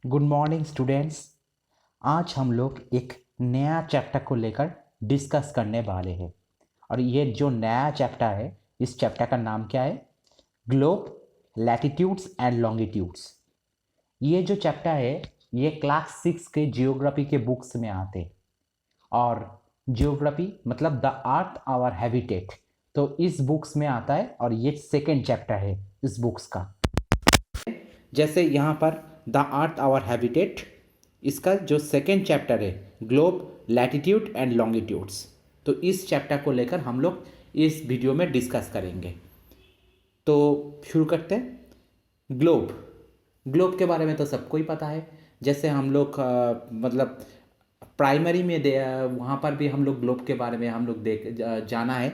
Good morning students. आज हम लोग एक नया चैप्टर को लेकर डिस्कस करने वाले हैं। और ये जो नया चैप्टर है, इस चैप्टर का नाम क्या है? Globe, latitudes and longitudes. ये जो चैप्टर है, ये क्लास 6 के जियोग्राफी के बुक्स में आते हैं। और जियोग्राफी मतलब द अर्थ आवर हैबिटेट, तो इस बुक्स में आता है। और ये सेकेंड चैप्टर है इस बुक्स का। जैसे यहाँ पर द अर्थ आवर हैबिटेट, इसका जो सेकेंड चैप्टर है ग्लोब, लैटिट्यूड एंड लॉन्गिट्यूड्स, तो इस चैप्टर को लेकर हम लोग इस वीडियो में डिस्कस करेंगे। तो शुरू करते हैं। ग्लोब। ग्लोब के बारे में तो सबको ही पता है। जैसे हम लोग मतलब प्राइमरी में वहाँ पर भी हम लोग ग्लोब के बारे में हम लोग जाना है।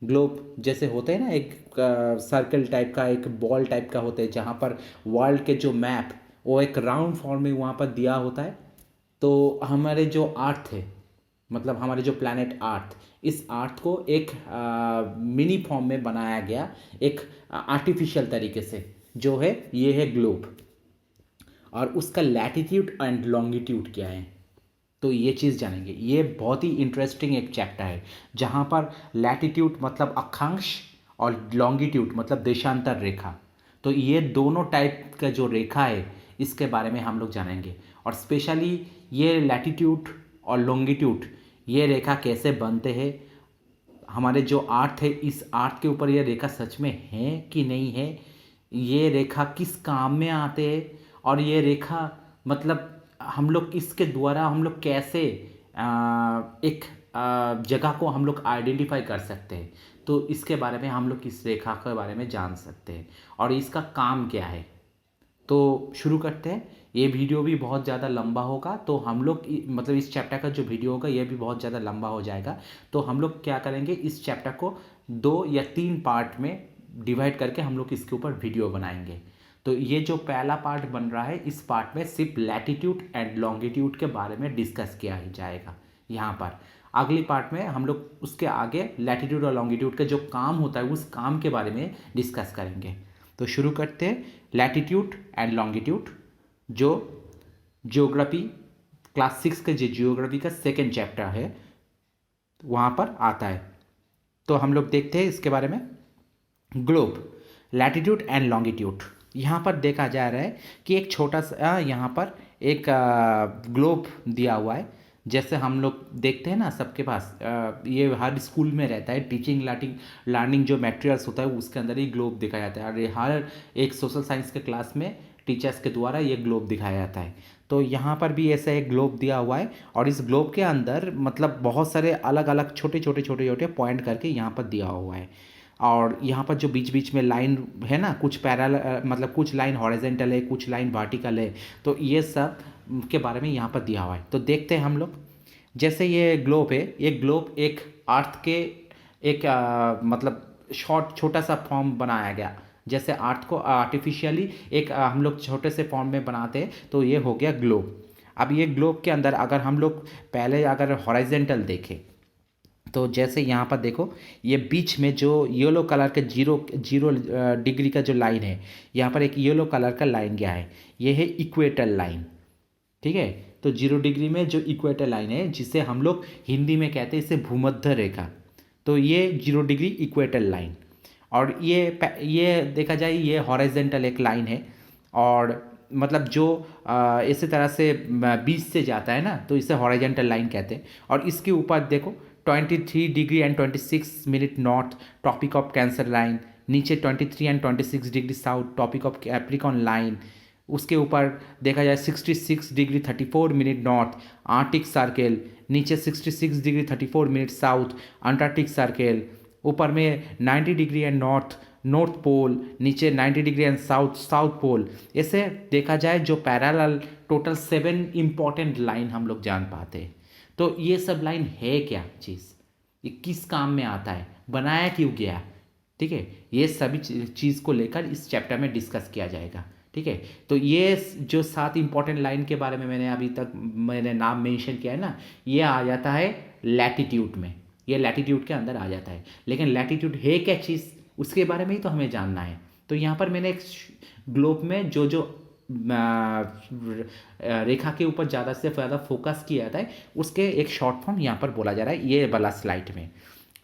ग्लोब जैसे होते हैं ना, एक सर्कल टाइप का, एक बॉल टाइप का होता है, जहाँ पर वर्ल्ड के जो मैप वो एक राउंड फॉर्म में वहाँ पर दिया होता है। तो हमारे जो अर्थ है, मतलब हमारे जो प्लैनेट अर्थ, इस अर्थ को एक मिनी फॉर्म में बनाया गया, एक आर्टिफिशियल तरीके से, जो है ये है ग्लोब। और उसका लैटिट्यूड एंड लॉन्गिट्यूड क्या है, तो ये चीज़ जानेंगे। ये बहुत ही इंटरेस्टिंग एक चैप्टर है, जहाँ पर लैटिट्यूड मतलब अक्षांश और लॉन्गिट्यूड मतलब देशांतर रेखा, तो ये दोनों टाइप का जो रेखा है इसके बारे में हम लोग जानेंगे। और स्पेशली ये लैटिट्यूड और लॉन्गिट्यूड, ये रेखा कैसे बनते हैं, हमारे जो अर्थ है इस अर्थ के ऊपर ये रेखा सच में है कि नहीं है, ये रेखा किस काम में आते हैं, और ये रेखा मतलब हम लोग इसके द्वारा हम लोग कैसे एक जगह को हम लोग आइडेंटिफाई कर सकते हैं। तो इसके बारे में हम लोग इस रेखा के बारे में जान सकते हैं और इसका काम क्या है। तो शुरू करते हैं। ये वीडियो भी बहुत ज़्यादा लंबा होगा, तो हम लोग मतलब इस चैप्टर का जो वीडियो होगा ये भी बहुत ज़्यादा लंबा हो जाएगा। तो हम लोग क्या करेंगे, इस चैप्टर को 2 या 3 पार्ट में डिवाइड करके हम लोग इसके ऊपर वीडियो बनाएंगे। तो ये जो पहला पार्ट बन रहा है, इस पार्ट में सिर्फ लैटिट्यूड एंड लॉन्गिट्यूड के बारे में डिस्कस किया ही जाएगा। यहाँ पर अगली पार्ट में हम लोग उसके आगे लैटिट्यूड और लॉन्गिट्यूड का जो काम होता है उस काम के बारे में डिस्कस करेंगे। तो शुरू करते हैं। लैटिट्यूड एंड लॉन्गिट्यूड, जो जियोग्राफी क्लास 6 के जो जियोग्राफी का सेकेंड चैप्टर है वहाँ पर आता है। तो हम लोग देखते हैं इसके बारे में। Globe, latitude and longitude. यहाँ पर देखा जा रहा है कि एक छोटा सा यहाँ पर एक ग्लोब दिया हुआ है। जैसे हम लोग देखते हैं ना, सबके पास ये हर स्कूल में रहता है, टीचिंग लर्निंग जो मटेरियल्स होता है उसके अंदर ही ग्लोब दिखाया जाता है। और हर एक सोशल साइंस के क्लास में टीचर्स के द्वारा ये ग्लोब दिखाया जाता है। तो यहाँ पर भी ऐसा एक ग्लोब दिया हुआ है, और इस ग्लोब के अंदर मतलब बहुत सारे अलग अलग छोटे छोटे छोटे छोटे पॉइंट करके यहाँ पर दिया हुआ है। और यहाँ पर जो बीच बीच में लाइन है ना, कुछ पैरेलल मतलब कुछ लाइन हॉरिजॉन्टल है, कुछ लाइन वर्टिकल है, तो ये सब के बारे में यहाँ पर दिया हुआ है। तो देखते हैं हम लोग। जैसे ये ग्लोब है, ये ग्लोब एक अर्थ के एक मतलब छोटा सा फॉर्म बनाया गया। जैसे अर्थ को आर्टिफिशियली एक हम लोग छोटे से फॉर्म में बनाते हैं, तो ये हो गया ग्लोब। अब ये ग्लोब के अंदर अगर हम लोग पहले अगर हॉरिजॉन्टल देखें, तो जैसे यहाँ पर देखो, ये बीच में जो येलो कलर का जीरो जीरो डिग्री का जो लाइन है, यहाँ पर एक येलो कलर का लाइन गया है, ये है इक्वेटर लाइन। ठीक है, तो 0 डिग्री में जो इक्वेटर लाइन है, जिसे हम लोग हिंदी में कहते हैं इसे भूमध्य रेखा, तो ये 0 डिग्री इक्वेटर लाइन। और ये देखा जाए ये हॉरिजॉन्टल एक लाइन है, और मतलब जो इसी तरह से बीच से जाता है ना, तो इसे हॉरिजॉन्टल लाइन कहते हैं। और इसके ऊपर देखो 23 degree and 26 minute north, topic of cancer line. नीचे 23 and 26 degree south, topic of Capricorn line. उसके ऊपर देखा जाए 66 degree 34 minute north, Arctic circle. नीचे 66 degree 34 minute south, Antarctic circle. ऊपर में 90 डिग्री एंड नॉर्थ पोल, नीचे 90 डिग्री एंड साउथ पोल। ऐसे देखा जाए जो पैरेलल टोटल 7 इंपॉर्टेंट लाइन हम लोग जान पाते हैं। तो ये सब लाइन है क्या चीज़, ये किस काम में आता है, बनाया क्यों गया, ठीक है, ये सभी चीज़ को लेकर इस चैप्टर में डिस्कस किया जाएगा। ठीक है, तो ये जो 7 इंपॉर्टेंट लाइन के बारे में मैंने अभी तक मैंने नाम मेंशन किया है ना, ये आ जाता है लैटिट्यूड में, ये लैटिट्यूड के अंदर आ जाता है। लेकिन लैटिट्यूड है क्या चीज़, उसके बारे में ही तो हमें जानना है। तो यहाँ पर मैंने एक ग्लोब में जो जो रेखा के ऊपर ज़्यादा से ज़्यादा फोकस किया जाता है, उसके एक शॉर्ट फॉर्म यहाँ पर बोला जा रहा है ये वाला स्लाइड में।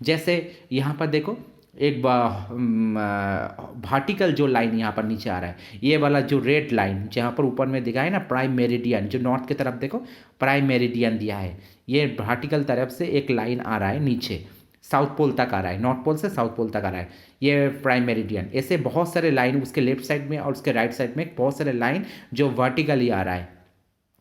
जैसे यहाँ पर देखो एक वर्टिकल जो लाइन यहाँ पर नीचे आ रहा है, ये वाला जो रेड लाइन जहाँ पर ऊपर में दिखा है ना प्राइम मेरिडियन, जो नॉर्थ की तरफ देखो प्राइम मेरिडियन दिया है, ये वर्टिकल तरफ से एक लाइन आ रहा है नीचे साउथ पोल तक आ रहा है, नॉर्थ पोल से साउथ पोल तक आ रहा है, ये प्राइम मेरिडियन। ऐसे बहुत सारे लाइन उसके लेफ्ट साइड में और उसके राइट साइड में बहुत सारे लाइन जो वर्टिकली आ रहा है।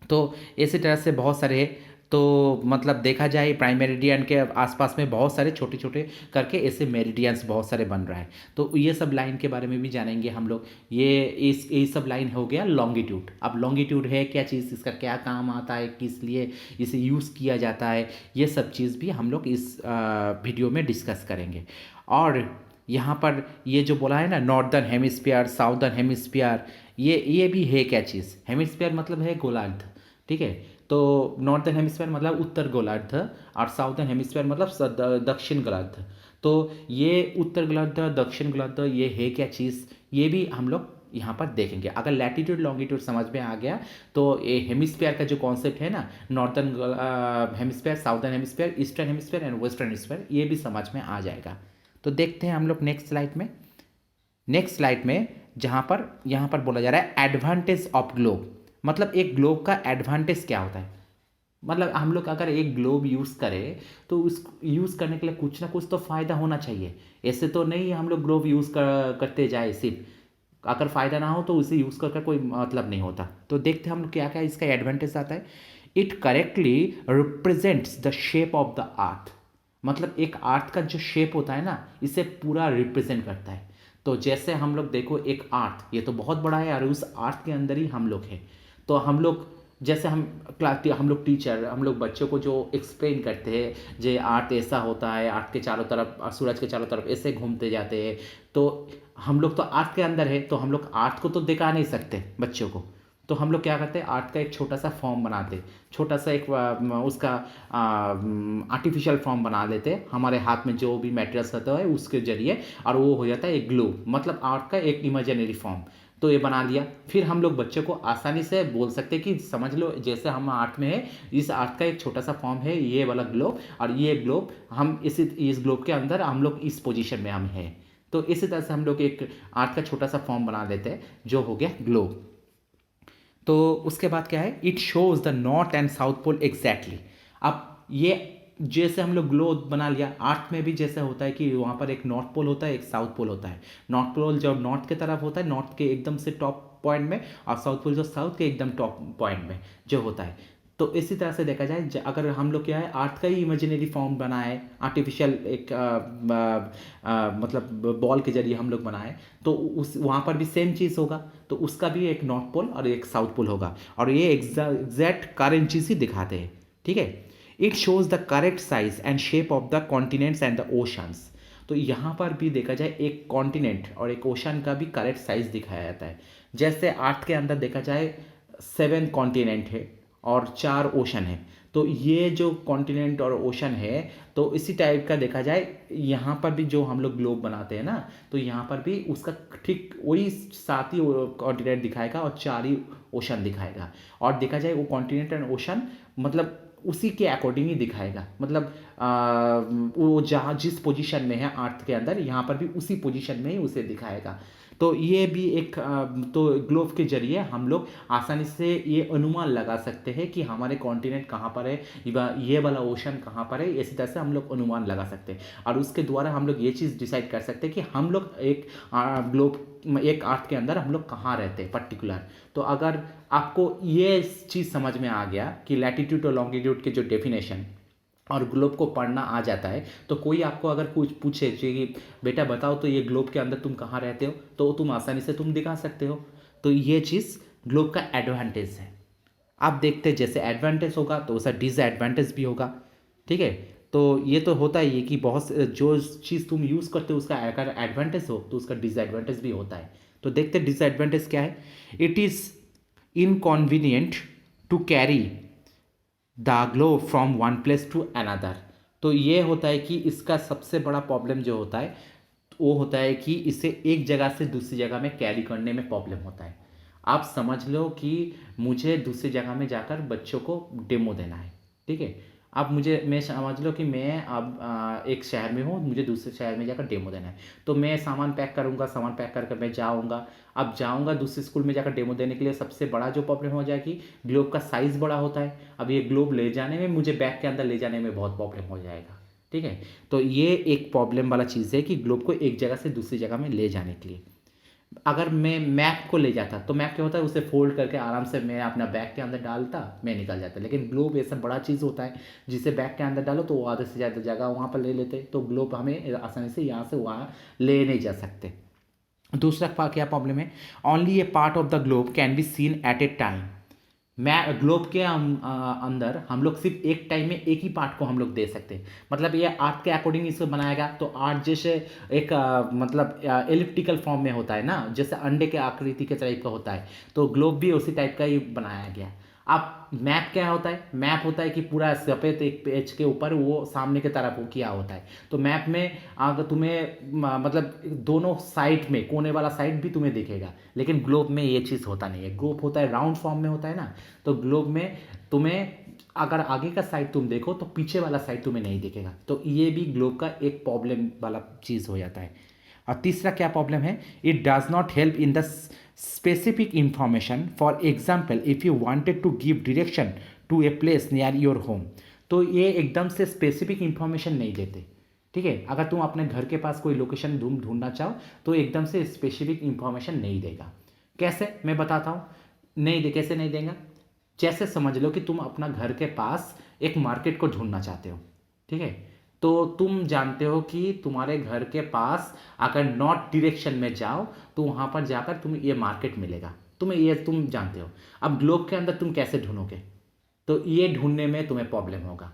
तो इसी तरह से बहुत सारे, तो मतलब देखा जाए प्राइम मेरिडियन के आसपास में बहुत सारे छोटे छोटे करके ऐसे मेरिडियंस बहुत सारे बन रहा है। तो ये सब लाइन के बारे में भी जानेंगे हम लोग। ये सब लाइन हो गया लॉन्गिट्यूड। अब लॉन्गिट्यूड है क्या चीज़, इसका क्या काम आता है, किस लिए इसे यूज़ किया जाता है, ये सब चीज़ भी हम लोग इस वीडियो में डिस्कस करेंगे। और यहाँ पर ये जो बोला है ना नॉर्दर्न हेमिस्फीयर, साउदर्न हेमिस्फीयर, ये भी है क्या चीज़। हेमिस्फीयर मतलब है गोलार्ध, ठीक है। तो नॉर्दर्न हेमिस्फीयर मतलब उत्तर गोलार्ध और साउदर्न हेमिस्फीयर मतलब दक्षिण गोलार्ध। तो ये उत्तर गोलार्ध दक्षिण गोलार्ध ये है क्या चीज़, ये भी हम लोग यहाँ पर देखेंगे। अगर लैटिट्यूड लॉन्गिट्यूड समझ में आ गया तो ये हेमिस्फीयर का जो कॉन्सेप्ट है ना, northern hemisphere, southern hemisphere, eastern hemisphere and western hemisphere, ये भी समझ में आ जाएगा। तो देखते हैं हम लोग नेक्स्ट स्लाइड में। नेक्स्ट स्लाइड में यहाँ पर बोला जा रहा है एडवांटेज ऑफ ग्लोब, मतलब एक ग्लोब का एडवांटेज क्या होता है। मतलब हम लोग अगर एक ग्लोब यूज़ करें तो उस यूज़ करने के लिए कुछ ना कुछ तो फ़ायदा होना चाहिए। ऐसे तो नहीं हम लोग ग्लोब यूज़ करते जाए सिर्फ, अगर फ़ायदा ना हो तो उसे यूज़ करके कोई मतलब नहीं होता। तो देखते हैं हम लोग क्या क्या इसका एडवांटेज आता है। It correctly represents the shape of the earth, मतलब एक अर्थ का जो शेप होता है ना, इसे पूरा रिप्रेजेंट करता है। तो जैसे हम लोग देखो एक अर्थ, ये तो बहुत बड़ा है और उस अर्थ के अंदर ही हम लोग हैं। तो हम लोग जैसे हम लोग टीचर हम लोग बच्चों को जो एक्सप्लेन करते हैं जे अर्थ ऐसा होता है, अर्थ के चारों तरफ सूरज के चारों तरफ ऐसे घूमते जाते हैं। तो हम लोग तो अर्थ के अंदर है, तो हम लोग अर्थ को तो दिखा नहीं सकते बच्चों को। तो हम लोग क्या करते हैं, अर्थ का एक छोटा सा फॉर्म बनाते, छोटा सा एक उसका आर्टिफिशियल फॉर्म बना लेते हैं हमारे हाथ में जो भी मटेरियल्स होता है उसके जरिए, और वो हो जाता है एक ग्लोब, मतलब अर्थ का एक इमेजिनरी फॉर्म। तो ये बना लिया, फिर हम लोग बच्चों को आसानी से बोल सकते हैं कि समझ लो जैसे हम आर्ट में है, इस आर्ट का एक छोटा सा फॉर्म है ये वाला ग्लोब, और ये ग्लोब हम इस ग्लोब के अंदर हम लोग इस पोजीशन में हम हैं। तो इसी तरह से हम लोग एक आर्ट का छोटा सा फॉर्म बना देते हैं जो हो गया ग्लोब। तो उसके बाद क्या है, it shows the north and south pole exactly. अब ये जैसे हम लोग ग्लोब बना लिया, अर्थ में भी जैसे होता है कि वहाँ पर एक नॉर्थ पोल होता है, एक साउथ पोल होता है। नॉर्थ पोल जो नॉर्थ की तरफ होता है, नॉर्थ के एकदम से टॉप पॉइंट में, और साउथ पोल जो साउथ के एकदम टॉप पॉइंट में जो होता है। तो इसी तरह से देखा जाए अगर हम लोग क्या है अर्थ का ही इमेजिनरी फॉर्म बनाए, आर्टिफिशियल एक मतलब बॉल के जरिए हम लोग बनाए, तो उस वहाँ पर भी सेम चीज़ होगा। तो उसका भी एक नॉर्थ पोल और एक साउथ पोल होगा, और ये एग्जैक्ट करेंट चीज़ ही दिखाते हैं, ठीक है। It shows the correct size and shape of the continents and the oceans. तो यहाँ पर भी देखा जाए एक कॉन्टिनेंट और एक ओशन का भी करेक्ट साइज दिखाया जाता है। जैसे अर्थ के अंदर देखा जाए 7 कॉन्टिनेंट है और 4 ओशन है। तो ये जो कॉन्टिनेंट और ओशन है, तो इसी टाइप का देखा जाए यहाँ पर भी जो हम लोग ग्लोब बनाते हैं ना, तो यहाँ पर भी उसका ठीक वही 7 ही कॉन्टिनेंट दिखाएगा और 4 ही ओशन दिखाएगा। और देखा जाए वो कॉन्टिनेंट एंड ओशन मतलब उसी के अकॉर्डिंग ही दिखाएगा, मतलब वो जहाँ जिस पोजीशन में है अर्थ के अंदर, यहाँ पर भी उसी पोजीशन में ही उसे दिखाएगा। तो ये भी एक तो ग्लोब के जरिए हम लोग आसानी से ये अनुमान लगा सकते हैं कि हमारे कॉन्टिनेंट कहाँ पर है, ये वाला ओशन कहाँ पर है। इसी तरह से हम लोग अनुमान लगा सकते हैं, और उसके द्वारा हम लोग ये चीज़ डिसाइड कर सकते हैं कि हम लोग एक ग्लोब एक अर्थ के अंदर हम लोग कहाँ रहते हैं पर्टिकुलर। तो अगर आपको ये चीज़ समझ में आ गया कि लैटिट्यूड और लॉन्गिट्यूड के जो डेफिनेशन और ग्लोब को पढ़ना आ जाता है, तो कोई आपको अगर कुछ पूछे कि बेटा बताओ तो ये ग्लोब के अंदर तुम कहाँ रहते हो, तो तुम आसानी से तुम दिखा सकते हो। तो ये चीज़ ग्लोब का एडवांटेज है। आप देखते हैं जैसे एडवांटेज होगा तो उसका डिसएडवांटेज भी होगा, ठीक है। तो ये तो होता ही है कि बहुत जो चीज़ तुम यूज़ करते हो उसका अगर एडवांटेज हो तो उसका डिसएडवांटेज भी होता है। तो देखते हैं डिसएडवांटेज क्या है। It is inconvenient to carry the globe from one place to another. तो ये होता है कि इसका सबसे बड़ा प्रॉब्लम जो होता है वो होता है कि इसे एक जगह से दूसरी जगह में कैरी करने में प्रॉब्लम होता है। आप समझ लो कि मुझे दूसरी जगह में जाकर बच्चों को डेमो देना है, ठीक है। अब मैं समझ लो कि मैं अब एक शहर में हूँ, मुझे दूसरे शहर में जाकर डेमो देना है। तो मैं सामान पैक करूँगा, सामान पैक करके मैं जाऊँगा। अब जाऊँगा दूसरे स्कूल में जाकर डेमो देने के लिए, सबसे बड़ा जो प्रॉब्लम हो जाएगी, ग्लोब का साइज़ बड़ा होता है। अब ये ग्लोब ले जाने में, मुझे बैग के अंदर ले जाने में बहुत प्रॉब्लम हो जाएगा, ठीक है। तो ये एक प्रॉब्लम वाला चीज़ है कि ग्लोब को एक जगह से दूसरी जगह में ले जाने के लिए। अगर मैं मैप को ले जाता तो मैप क्या होता है, उसे फोल्ड करके आराम से मैं अपना बैग के अंदर डालता, मैं निकल जाता। लेकिन ग्लोब ऐसा बड़ा चीज़ होता है जिसे बैग के अंदर डालो तो वो आधे से ज़्यादा जगह वहाँ पर ले लेते, तो ग्लोब हमें आसानी से यहाँ से वहाँ ले नहीं जा सकते। दूसरा क्या प्रॉब्लम है, only a part of the globe can be seen at a time. मैं ग्लोब के अंदर हम लोग सिर्फ एक टाइम में एक ही पार्ट को हम लोग दे सकते हैं। मतलब ये आर्ट के अकॉर्डिंग इसको बनाएगा, तो आर्ट जैसे एक मतलब एलिप्टिकल फॉर्म में होता है ना, जैसे अंडे के आकृति के टाइप का होता है, तो ग्लोब भी उसी टाइप का ही बनाया गया। अब मैप क्या होता है, मैप होता है कि पूरा सफ़ेद एक पेज के ऊपर वो सामने की तरफ वो किया होता है। तो मैप में अगर तुम्हें मतलब दोनों साइड में कोने वाला साइड भी तुम्हें दिखेगा, लेकिन ग्लोब में ये चीज़ होता नहीं है। ग्लोब होता है राउंड फॉर्म में होता है ना, तो ग्लोब में तुम्हें अगर आगे का साइड तुम देखो तो पीछे वाला साइड तुम्हें नहीं दिखेगा। तो ये भी ग्लोब का एक प्रॉब्लम वाला चीज़ हो जाता है। और तीसरा क्या प्रॉब्लम है, it does not help in the specific information. For example, if you wanted to give direction to a place near your home, तो ये एकदम से स्पेसिफिक इंफॉर्मेशन नहीं देते, ठीक है। अगर तुम अपने घर के पास कोई लोकेशन ढूंढना चाहो तो एकदम से स्पेसिफिक इंफॉर्मेशन नहीं देगा। कैसे, मैं बताता हूँ। नहीं दे, कैसे नहीं देगा, जैसे समझ लो कि तुम अपना घर के पास एक मार्केट को ढूंढना चाहते हो, ठीक है। तो तुम जानते हो कि तुम्हारे घर के पास अगर नॉर्थ डायरेक्शन में जाओ तो वहाँ पर जाकर तुम्हें ये मार्केट मिलेगा, तुम्हें ये तुम जानते हो। अब ग्लोब के अंदर तुम कैसे ढूंढोगे, तो ये ढूंढने में तुम्हें प्रॉब्लम होगा।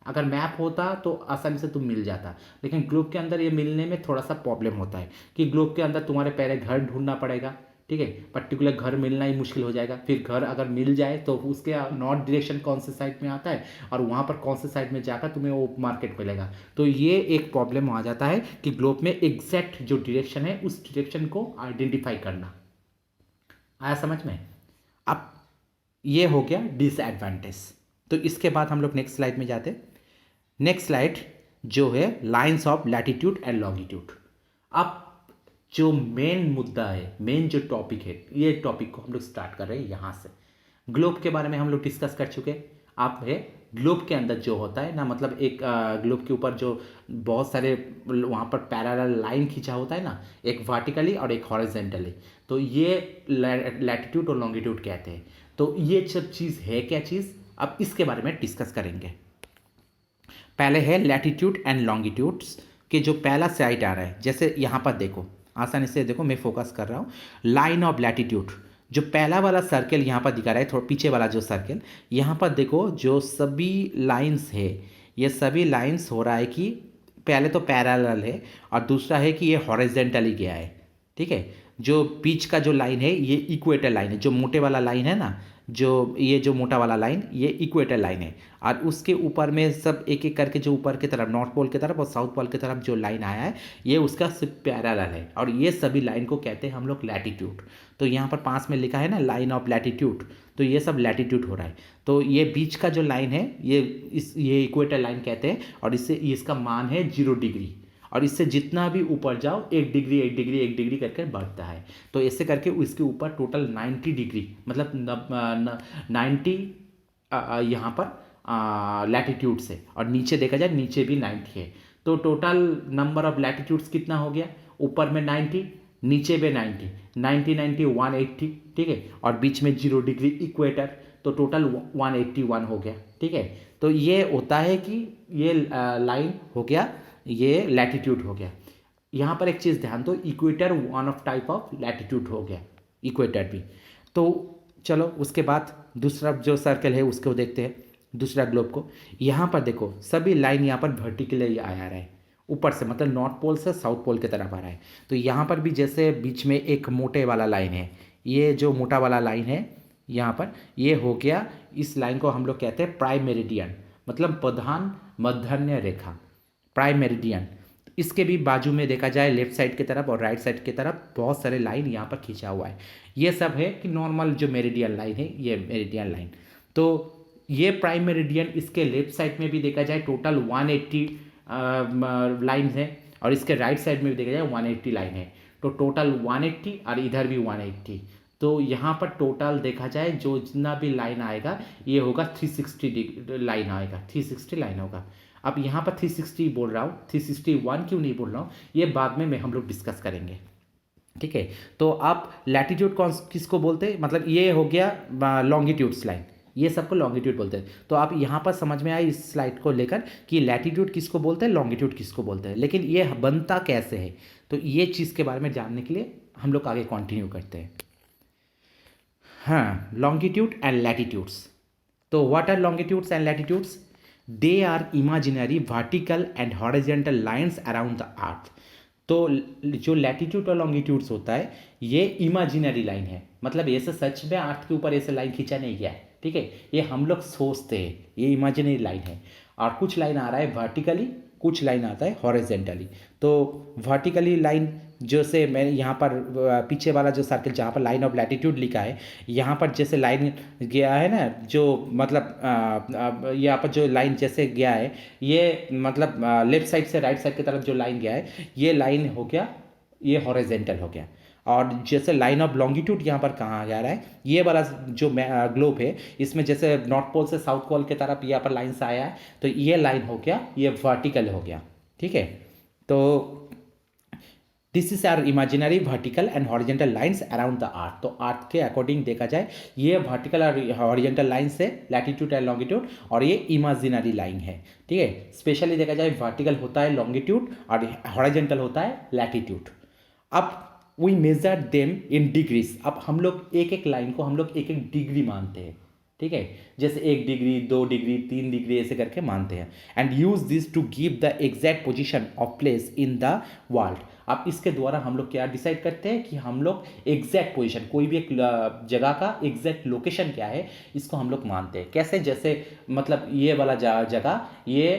अगर मैप होता तो आसानी से तुम मिल जाता, लेकिन ग्लोब के अंदर ये मिलने में थोड़ा सा प्रॉब्लम होता है कि ग्लोब के अंदर तुम्हारे पहले घर ढूंढना पड़ेगा, ठीक है। पर्टिकुलर घर मिलना ही मुश्किल हो जाएगा। फिर घर अगर मिल जाए तो उसके नॉर्थ डायरेक्शन कौन से साइड में आता है और वहाँ पर कौन से साइड में जाकर तुम्हें वो मार्केट मिलेगा। तो ये एक प्रॉब्लम आ जाता है कि ग्लोब में एग्जैक्ट जो डायरेक्शन है उस डायरेक्शन को आइडेंटिफाई करना। आया समझ में। अब ये हो गया डिसएडवांटेज। तो इसके बाद हम लोग नेक्स्ट स्लाइड में जाते। नेक्स्ट स्लाइड जो है lines of latitude and longitude. अब जो मेन मुद्दा है, मेन जो टॉपिक है, ये टॉपिक को हम लोग स्टार्ट कर रहे हैं यहाँ से। ग्लोब के बारे में हम लोग डिस्कस कर चुके। आप है ग्लोब के अंदर जो होता है ना, मतलब एक ग्लोब के ऊपर जो बहुत सारे वहाँ पर पैरेलल लाइन खींचा होता है ना, एक वर्टिकली और एक हॉरिजॉन्टली, तो ये लैटिट्यूड और लॉन्गिट्यूड कहते हैं। तो ये सब चीज़ है क्या चीज़, अब इसके बारे में डिस्कस करेंगे। पहले है लैटिट्यूड एंड लॉन्गिट्यूड्स के जो पहला साइड आ रहा है, जैसे यहाँ पर देखो, आसानी से देखो, मैं फोकस कर रहा हूँ। लाइन ऑफ लैटिट्यूड, जो पहला वाला सर्कल यहाँ पर दिखा रहा है, थोड़ा पीछे वाला जो सर्कल, यहाँ पर देखो जो सभी लाइंस है, ये सभी लाइंस हो रहा है कि पहले तो पैरेलल है और दूसरा है कि ये हॉरिजॉन्टली गया है, ठीक है। जो बीच का जो लाइन है ये इक्वेटर लाइन है, जो मोटे वाला लाइन है ना, जो ये जो मोटा वाला लाइन ये इक्वेटर लाइन है, और उसके ऊपर में सब एक एक करके जो ऊपर की तरफ नॉर्थ पोल की तरफ और साउथ पोल की तरफ जो लाइन आया है ये उसका सिर्फ पैरेलल है, और ये सभी लाइन को कहते हैं हम लोग लैटिट्यूड। तो यहाँ पर 5 में लिखा है ना लाइन ऑफ लैटिट्यूड, तो ये सब लैटिट्यूड हो रहा है। तो ये बीच का जो लाइन है ये इक्वेटर लाइन कहते हैं, और इसका मान है 0 डिग्री, और इससे जितना भी ऊपर जाओ 1 डिग्री 1 डिग्री 1 डिग्री करके बढ़ता है। तो ऐसे करके इसके ऊपर टोटल 90 डिग्री, मतलब 90 यहाँ पर लैटिट्यूड से, और नीचे देखा जाए नीचे भी 90 है। तो टोटल नंबर ऑफ लैटिट्यूड्स कितना हो गया, ऊपर में 90, नीचे में 90, 90 90 180, ठीक है, और बीच में 0 डिग्री इक्वेटर, तो टोटल 181 हो गया, ठीक है। तो ये होता है कि ये लाइन हो गया, ये लैटिट्यूड हो गया। यहाँ पर एक चीज़ ध्यान दो, equator one of type of latitude हो गया, इक्वेटर भी। तो चलो उसके बाद दूसरा जो सर्कल है उसको देखते हैं, दूसरा ग्लोब को। यहाँ पर देखो सभी लाइन यहाँ पर वर्टिकली आ रहा है ऊपर से, मतलब नॉर्थ पोल से साउथ पोल की तरफ आ रहा है। तो यहाँ पर भी जैसे बीच में एक मोटे वाला लाइन है, ये जो मोटा वाला लाइन है यहाँ पर, ये हो गया, इस लाइन को हम लोग कहते हैं प्राइम मेरिडियन, मतलब प्रधान मध्यान्ह रेखा, प्राइम मेरिडियन। इसके भी बाजू में देखा जाए लेफ्ट साइड की तरफ और राइट साइड की तरफ बहुत सारे लाइन यहाँ पर खींचा हुआ है। ये सब है कि नॉर्मल जो मेरिडियन लाइन है, ये मेरिडियन लाइन। तो ये प्राइम मेरिडियन, इसके लेफ्ट साइड में भी देखा जाए टोटल 180 लाइन है, और इसके राइट साइड में भी देखा जाए 180 लाइन है। तो टोटल 180 और इधर भी 180। तो यहाँ पर टोटल देखा जाए जो जितना भी लाइन आएगा ये होगा 360 लाइन आएगा, 360 लाइन होगा। अब यहाँ पर 360 बोल रहा हूँ, 361 क्यों नहीं बोल रहा हूँ, ये बाद में हम लोग डिस्कस करेंगे, ठीक है। तो आप लैटिट्यूड कौन किसको बोलते हैं, मतलब ये हो गया लॉन्गिट्यूड्स लाइन, ये सबको लॉन्गिट्यूड बोलते हैं। तो आप यहाँ पर समझ में आए इस स्लाइड को लेकर कि लैटिट्यूड किसको बोलते हैं, लॉन्गिट्यूड किसको बोलते हैं, लेकिन ये बनता कैसे है, तो ये चीज़ के बारे में जानने के लिए हम लोग आगे कंटिन्यू करते हैं। हाँ, लॉन्गिट्यूड एंड लैटिट्यूड्स। तो what are longitudes and latitudes? They are imaginary vertical and horizontal lines around the earth. तो जो लैटिट्यूड और लॉन्गिट्यूड्स होता है ये इमेजिनरी लाइन है, मतलब ऐसे सच में अर्थ के ऊपर ऐसे लाइन खींचा नहीं गया है, ठीक है। ये हम लोग सोचते हैं, ये इमेजिनरी लाइन है। और कुछ लाइन आ रहा है वर्टिकली, कुछ लाइन आता है हॉरिजॉन्टली। तो वर्टिकली लाइन जैसे मैंने यहाँ पर पीछे वाला जो सर्कल जहाँ पर लाइन ऑफ लैटिट्यूड लिखा है, यहाँ पर जैसे लाइन गया है ना, जो मतलब यहाँ पर जो लाइन जैसे गया है, ये मतलब लेफ्ट साइड से राइट साइड की तरफ जो लाइन गया है, ये लाइन हो गया, ये हॉरिजॉन्टल हो गया। और जैसे लाइन ऑफ लॉन्गिट्यूड यहाँ पर कहाँ जा रहा है, ये वाला जो ग्लोब है इसमें जैसे नॉर्थ पोल से साउथ पोल की तरफ यहाँ पर लाइन से आया है, तो ये लाइन हो गया, ये वर्टिकल हो गया, ठीक है। तो this is are imaginary vertical and horizontal lines around the earth. तो अर्थ के अकॉर्डिंग देखा जाए ये वर्टिकल और हॉरिजॉन्टल लाइंस है, लैटिट्यूड एंड लॉन्गिट्यूड, और ये इमेजिनरी लाइन है, ठीक है। स्पेशली देखा जाए वर्टिकल होता है लॉन्गिट्यूड और हॉरिजॉन्टल होता है लैटिट्यूड। अब we measure them in degrees. अब हम लोग एक एक लाइन को हम लोग एक एक डिग्री मानते हैं, ठीक है। जैसे 1 डिग्री, 2 डिग्री, 3 डिग्री ऐसे करके मानते हैं। And use this to give the exact position of place in the world. अब इसके द्वारा हम लोग क्या डिसाइड करते हैं कि हम लोग एग्जैक्ट पोजीशन, कोई भी एक जगह का एग्जैक्ट लोकेशन क्या है, इसको हम लोग मानते हैं। कैसे? जैसे मतलब ये वाला जगह ये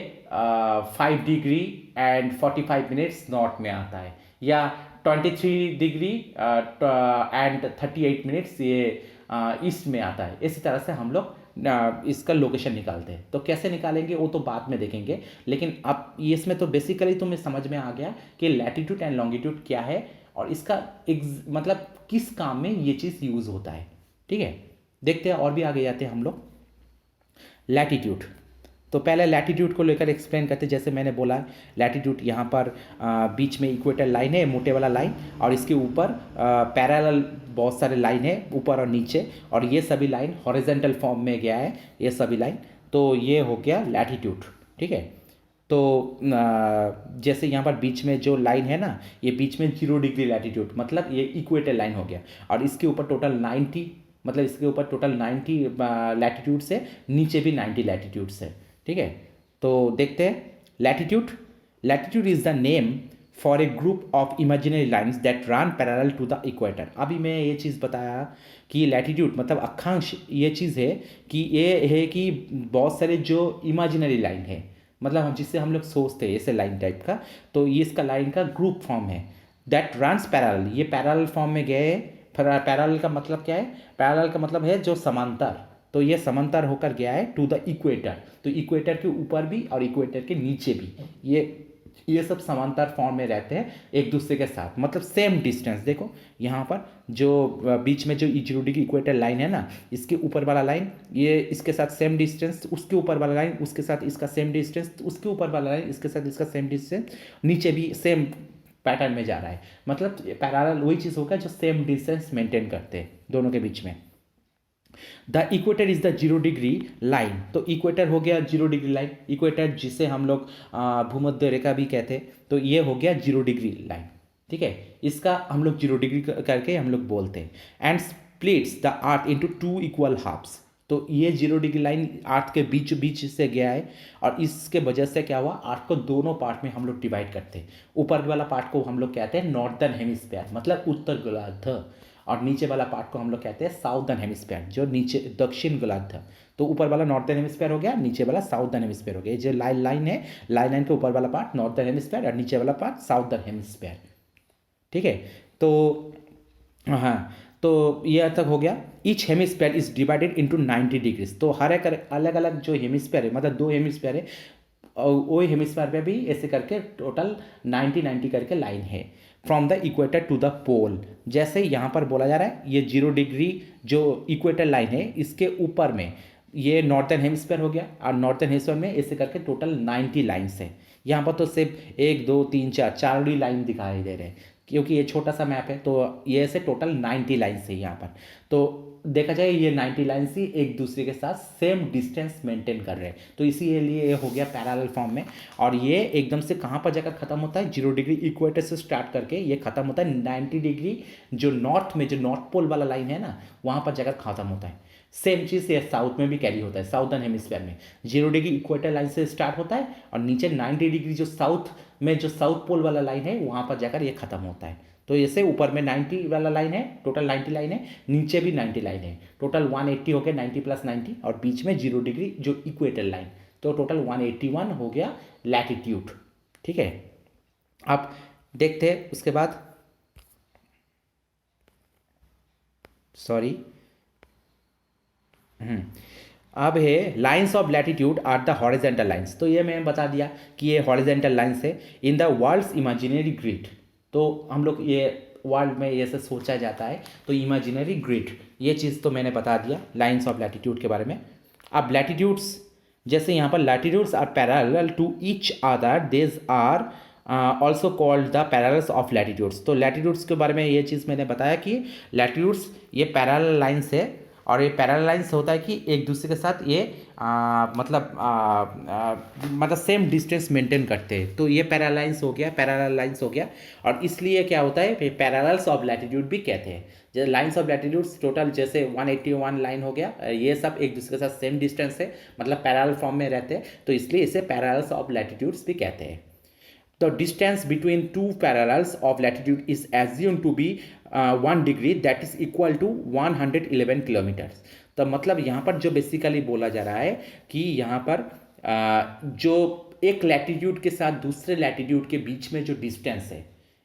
5 डिग्री एंड 45 मिनट्स नॉर्थ में आता है, या 23 डिग्री एंड 38 मिनट्स ये ईस्ट में आता है। इसी तरह से हम लोग इसका लोकेशन निकालते हैं। तो कैसे निकालेंगे वो तो बाद में देखेंगे, लेकिन अब इसमें तो बेसिकली तुम्हें समझ में आ गया कि लैटिट्यूड एंड लॉन्गिट्यूड क्या है और इसका मतलब किस काम में ये चीज़ यूज़ होता है, ठीक है। देखते हैं और भी आगे जाते हैं हम लोग। लैटिट्यूड, तो पहले लैटिट्यूड को लेकर एक्सप्लेन करते। जैसे मैंने बोला लैटिट्यूड यहाँ पर बीच में इक्वेटर लाइन है, मोटे वाला लाइन, और इसके ऊपर पैरेलल बहुत सारे लाइन है ऊपर और नीचे, और ये सभी लाइन हॉरिजॉन्टल फॉर्म में गया है ये सभी लाइन। तो ये हो गया लैटिट्यूड, ठीक है। तो जैसे यहाँ पर बीच में जो लाइन है ना, ये बीच में 0 डिग्री लैटिट्यूड, मतलब ये इक्वेटर लाइन हो गया, और इसके ऊपर टोटल 90, मतलब इसके ऊपर टोटल 90 लैटिट्यूड से, नीचे भी 90 लैटिट्यूड से, ठीक है। तो देखते हैं latitude. Latitude is the name for a group of imaginary lines that run parallel to the equator. अभी मैं ये चीज़ बताया कि लैटिट्यूड मतलब अक्षांश, ये चीज़ है कि ये है कि बहुत सारे जो इमेजिनरी लाइन है, मतलब हम जिससे हम लोग सोचते हैं ऐसे लाइन टाइप का, तो ये इसका लाइन का ग्रुप फॉर्म है दैट रन्स पैरेलल। ये पैरेलल फॉर्म में गए। पैरेलल का मतलब क्या है? पैरेलल का मतलब है जो समांतर, तो ये समांतर होकर गया है टू द इक्वेटर। तो इक्वेटर के ऊपर भी और इक्वेटर के नीचे भी ये सब समांतर फॉर्म में रहते हैं एक दूसरे के साथ, मतलब सेम डिस्टेंस। देखो यहाँ पर जो बीच में जो 0 डिग्री इक्वेटर लाइन है ना, इसके ऊपर वाला लाइन ये इसके साथ सेम डिस्टेंस, उसके ऊपर वाला लाइन उसके साथ इसका सेम डिस्टेंस, उसके ऊपर वाला लाइन इसके साथ इसका सेम डिस्टेंस, नीचे भी सेम पैटर्न में जा रहा है। मतलब पैरेलल वही चीज़ होगा जो सेम डिस्टेंस मेंटेन करते हैं दोनों के बीच में। The equator is the 0 degree line. तो इक्वेटर हो गया 0 डिग्री लाइन, इक्वेटर जिसे हम लोग भूमध्य रेखा भी कहते हैं, तो ये हो गया 0 डिग्री लाइन, ठीक है। इसका हम लोग 0 डिग्री करके हम लोग बोलते हैं। And splits the earth into 2 equal halves. तो ये 0 डिग्री लाइन अर्थ के बीच बीच से गया है, और इसके वजह से क्या हुआ, अर्थ को दोनों पार्ट में हम लोग डिवाइड करते हैं। ऊपर वाला पार्ट को हम लोग कहते हैं नॉर्दर्न हेमिस्फीयर, मतलब उत्तर गोलार्ध, और नीचे वाला पार्ट को हम लोग कहते हैं साउदर्न हेमिस्फीयर, जो नीचे दक्षिण गोलार्ध। तो ऊपर वाला नॉर्थर्न हेमिस्फीयर हो गया, नीचे वाला साउदर्न हेमिस्फीयर हो गया। ये जो लाइन है, लाइन के ऊपर वाला पार्ट नॉर्थर्न हेमिस्फीयर और नीचे वाला पार्ट साउदर्न हेमिस्फीयर। ठीक है, तो हाँ, तो ये तक हो गया। Each hemisphere is divided into 90 degrees. तो हर एक अलग अलग जो हेमिस्फीयर है, मतलब 2 हेमिस्फीयर है, और वो हेमिस्फीयर में भी ऐसे करके टोटल 90 करके लाइन है from the equator to the pole. जैसे यहाँ पर बोला जा रहा है, ये 0 डिग्री जो इक्वेटर लाइन है, इसके ऊपर में ये नॉर्थर्न हेमिस्फीयर हो गया, और नॉर्थर्न हेमिस्फीयर में ऐसे करके टोटल 90 लाइन्स है। यहाँ पर तो सिर्फ 1 2 3 4 4 ही लाइन दिखाई दे रहे हैं, क्योंकि ये छोटा सा मैप है। तो ये ऐसे टोटल 90 लाइन्स है यहाँ पर। तो देखा जाए ये 90 लाइन्स ही एक दूसरे के साथ सेम डिस्टेंस मेंटेन कर रहे हैं, तो इसीलिए ये हो गया पैरेलल फॉर्म में। और ये एकदम से कहाँ पर जाकर ख़त्म होता है, 0 डिग्री इक्वेटर से स्टार्ट करके ये ख़त्म होता है 90 डिग्री जो नॉर्थ में, जो नॉर्थ पोल वाला लाइन है ना, वहाँ पर जाकर ख़त्म होता है। सेम चीज़ ये साउथ में भी कैरी होता है, साउदर्न हेमिस्फीयर में 0 डिग्री इक्वेटर लाइन से स्टार्ट होता है और नीचे 90 डिग्री जो साउथ में, जो साउथ पोल वाला लाइन है, वहाँ पर जाकर ये ख़त्म होता है। तो ऐसे ऊपर में 90 वाला लाइन है, टोटल 90 लाइन है, नीचे भी 90 लाइन है, टोटल 180 हो गया 90 + 90, और बीच में 0 डिग्री जो इक्वेटर लाइन, तो टोटल 181 हो गया लैटिट्यूड। ठीक है, अब देखते हैं उसके बाद, सॉरी, अब है lines of latitude are the horizontal lines. तो ये मैंने बता दिया कि ये हॉरिजेंटल लाइन्स है in the world's imaginary grid. तो हम लोग ये वर्ल्ड में ये से सोचा जाता है, तो इमेजिनरी ग्रिड, ये चीज़ तो मैंने बता दिया लाइन्स ऑफ लैटिट्यूड के बारे में। अब लैटिट्यूड्स, जैसे यहाँ पर latitudes are parallel to each other, these are also called the parallels of latitudes. तो लैटिट्यूड्स के बारे में ये चीज़ मैंने बताया कि लैटिट्यूड्स ये पैरेलल लाइन्स है, और ये पैरेलल लाइन्स होता है कि एक दूसरे के साथ ये मतलब सेम डिस्टेंस मेंटेन करते हैं। तो ये पैरेलल लाइन्स हो गया, पैरेलल लाइन्स हो गया। और इसलिए क्या होता है, पैरेलल्स ऑफ लैटिट्यूड भी कहते हैं। जैसे लाइन्स ऑफ लैटिट्यूड्स टोटल जैसे 181 लाइन हो गया, ये सब एक दूसरे के साथ सेम डिस्टेंस है, मतलब पैरेलल फॉर्म में रहते हैं, तो इसलिए इसे पैरेलल्स ऑफ लैटिट्यूड्स भी कहते हैं। The distance between two parallels of latitude is assumed to be 1 degree, that is equal to 111 kilometers। तो मतलब यहाँ पर जो बेसिकली बोला जा रहा है कि यहाँ पर जो एक लैटिट्यूड के साथ दूसरे लैटिट्यूड के बीच में जो डिस्टेंस है,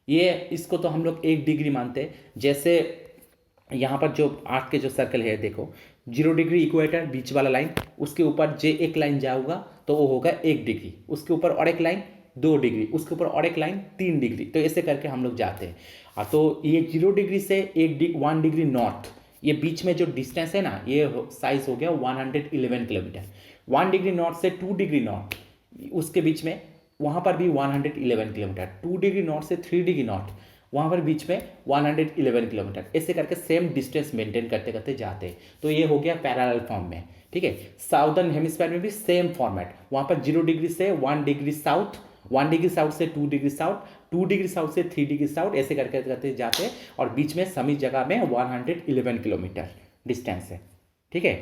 ये इसको तो हम लोग 1 डिग्री मानते हैं। जैसे यहाँ पर जो आर्क के जो सर्कल है, देखो 0 डिग्री इक्वेटर बीच वाला लाइन, उसके ऊपर जे एक लाइन जाऊँगा तो वो होगा 1 डिग्री, उसके ऊपर और एक लाइन 2 डिग्री, उसके ऊपर और एक लाइन 3 डिग्री। तो ऐसे करके हम लोग जाते हैं। तो ये 0 डिग्री से 1 डिग्री नॉर्थ, ये बीच में जो डिस्टेंस है ना, ये साइज हो गया 111 किलोमीटर। 1 डिग्री नॉर्थ से 2 डिग्री नॉर्थ, उसके बीच में वहाँ पर भी 111 किलोमीटर। 2 डिग्री नॉर्थ से 3 डिग्री नॉर्थ, वहाँ पर बीच में 111 किलोमीटर। ऐसे करके सेम डिस्टेंस मेंटेन करते करते जाते हैं। तो ये हो गया पैरेलल फॉर्म में। ठीक है, साउदर्न हेमिस्फीयर में भी सेम फॉर्मेट, वहाँ पर 0 डिग्री से 1 डिग्री साउथ, 1 डिग्री साउथ से 2 डिग्री साउथ, 2 डिग्री साउथ से 3 डिग्री साउथ, ऐसे करके करते जाते हैं, और बीच में सभी जगह में 111 किलोमीटर डिस्टेंस है। ठीक है,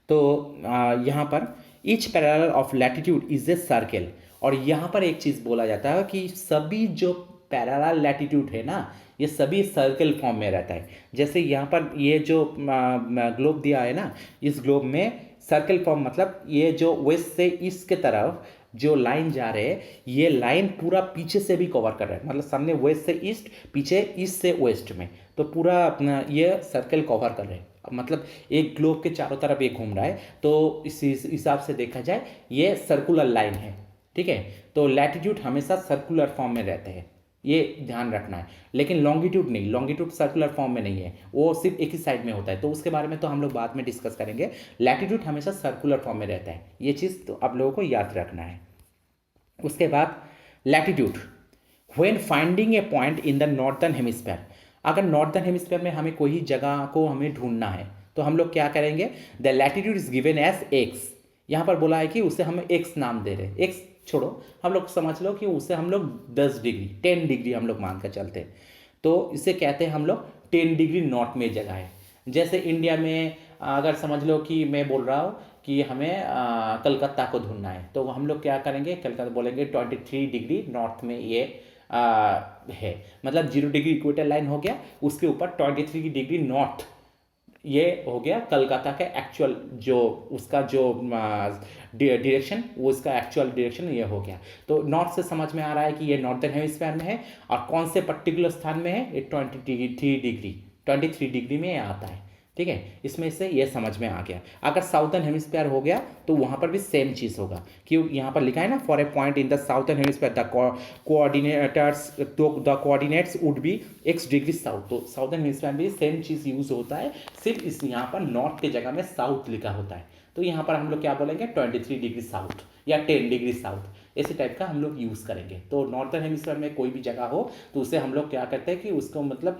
तो यहाँ पर each parallel of latitude is a circle. और यहाँ पर एक चीज़ बोला जाता है कि सभी जो पैरेलल लैटिट्यूड है ना, ये सभी सर्कल फॉर्म में रहता है। जैसे यहाँ पर ये जो ग्लोब दिया है ना, इस ग्लोब में सर्कल फॉर्म, मतलब ये जो वेस्ट से ईस्ट के तरफ जो लाइन जा रहे हैं, ये लाइन पूरा पीछे से भी कवर कर रहा है, मतलब सामने वेस्ट से ईस्ट, पीछे ईस्ट से वेस्ट में, तो पूरा अपना ये सर्कल कवर कर रहे हैं। मतलब एक ग्लोब के चारों तरफ ये घूम रहा है, तो इस हिसाब से देखा जाए ये सर्कुलर लाइन है। ठीक है, तो लैटिट्यूड हमेशा सर्कुलर फॉर्म में रहते हैं, ये ध्यान रखना है। लेकिन लॉन्गिट्यूड नहीं, लॉन्गिट्यूड सर्कुलर फॉर्म में नहीं है, वो सिर्फ एक ही साइड में होता है। तो उसके बारे में तो हम लोग बाद में डिस्कस करेंगे। लैटिट्यूड हमेशा सर्कुलर फॉर्म में रहता है, ये चीज़ तो आप लोगों को याद रखना है। उसके बाद latitude, when finding A point in the northern hemisphere, अगर नॉर्थर्न हेमिस्फीयर में हमें कोई जगह को हमें ढूंढना है, तो हम लोग क्या करेंगे, the latitude is given as x. यहाँ पर बोला है कि उसे हम एक्स नाम दे रहे हैं, एक्स छोड़ो, हम लोग समझ लो कि उसे हम लोग 10 डिग्री 10 डिग्री हम लोग मान कर चलते हैं, तो इसे कहते हैं हम लोग 10 डिग्री नॉर्थ में जगह है। जैसे इंडिया में अगर समझ लो कि मैं बोल रहा हूँ कि हमें कलकत्ता को ढूंढना है, तो हम लोग क्या करेंगे, कलकत्ता बोलेंगे 23 डिग्री नॉर्थ में ये है, मतलब 0 डिग्री इक्वेटर लाइन हो गया, उसके ऊपर 23 डिग्री नॉर्थ, ये हो गया कलकत्ता का एक्चुअल जो उसका जो डायरेक्शन, वो इसका एक्चुअल डायरेक्शन ये हो गया। तो नॉर्थ से समझ में आ रहा है कि ये नॉर्दर्न हेमिस्फीयर में है, और कौन से पर्टिकुलर स्थान में है, ये 23 डिग्री में ये आता है। ठीक है, इसमें से ये समझ में आ गया। अगर साउदर्न हेमिस्फीयर हो गया तो वहाँ पर भी सेम चीज़ होगा, क्यों यहाँ पर लिखा है ना, for a point in the southern hemisphere the coordinates would be x degree south. तो साउदर्न हेमिस्फीयर में भी सेम चीज़ यूज होता है, सिर्फ इस यहाँ पर नॉर्थ के जगह में साउथ लिखा होता है। तो यहाँ पर हम लोग क्या बोलेंगे, 23 डिग्री साउथ या 10 डिग्री साउथ, इसी टाइप का हम लोग यूज़ करेंगे। तो नॉर्थर्न हेमिस्फीयर में कोई भी जगह हो तो उसे हम लोग क्या करते हैं कि उसको मतलब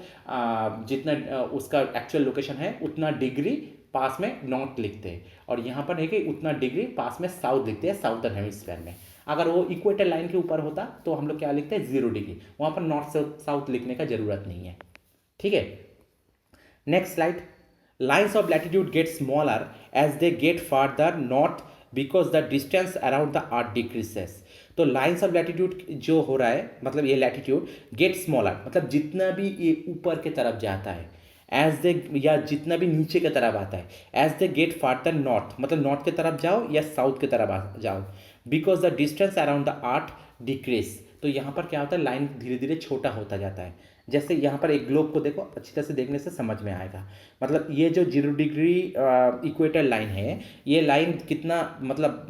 जितना उसका एक्चुअल लोकेशन है उतना डिग्री पास में नॉर्थ लिखते हैं, और यहाँ पर है कि उतना डिग्री पास में साउथ लिखते हैं साउथर्न हेमिस्फीयर में। अगर वो इक्वेटर लाइन के ऊपर होता तो हम लोग क्या लिखते हैं, 0 डिग्री, वहाँ पर नॉर्थ साउथ लिखने का ज़रूरत नहीं है। ठीक है, next slide. Lines of latitude get smaller as they get farther north because the distance around the earth decreases. तो लाइन्स ऑफ लैटिट्यूड जो हो रहा है, मतलब ये लैटिट्यूड गेट स्मॉलर, मतलब जितना भी ये ऊपर के तरफ जाता है, एज दे, या जितना भी नीचे की तरफ आता है, as they get farther north, मतलब नॉर्थ की तरफ जाओ या साउथ की तरफ जाओ, because the distance around the earth decrease. तो यहाँ पर क्या होता है, लाइन धीरे धीरे छोटा होता जाता है। जैसे यहाँ पर एक ग्लोब को देखो, अच्छी तरह से देखने से समझ में आएगा। मतलब ये जो 0 डिग्री इक्वेटर लाइन है, ये लाइन कितना मतलब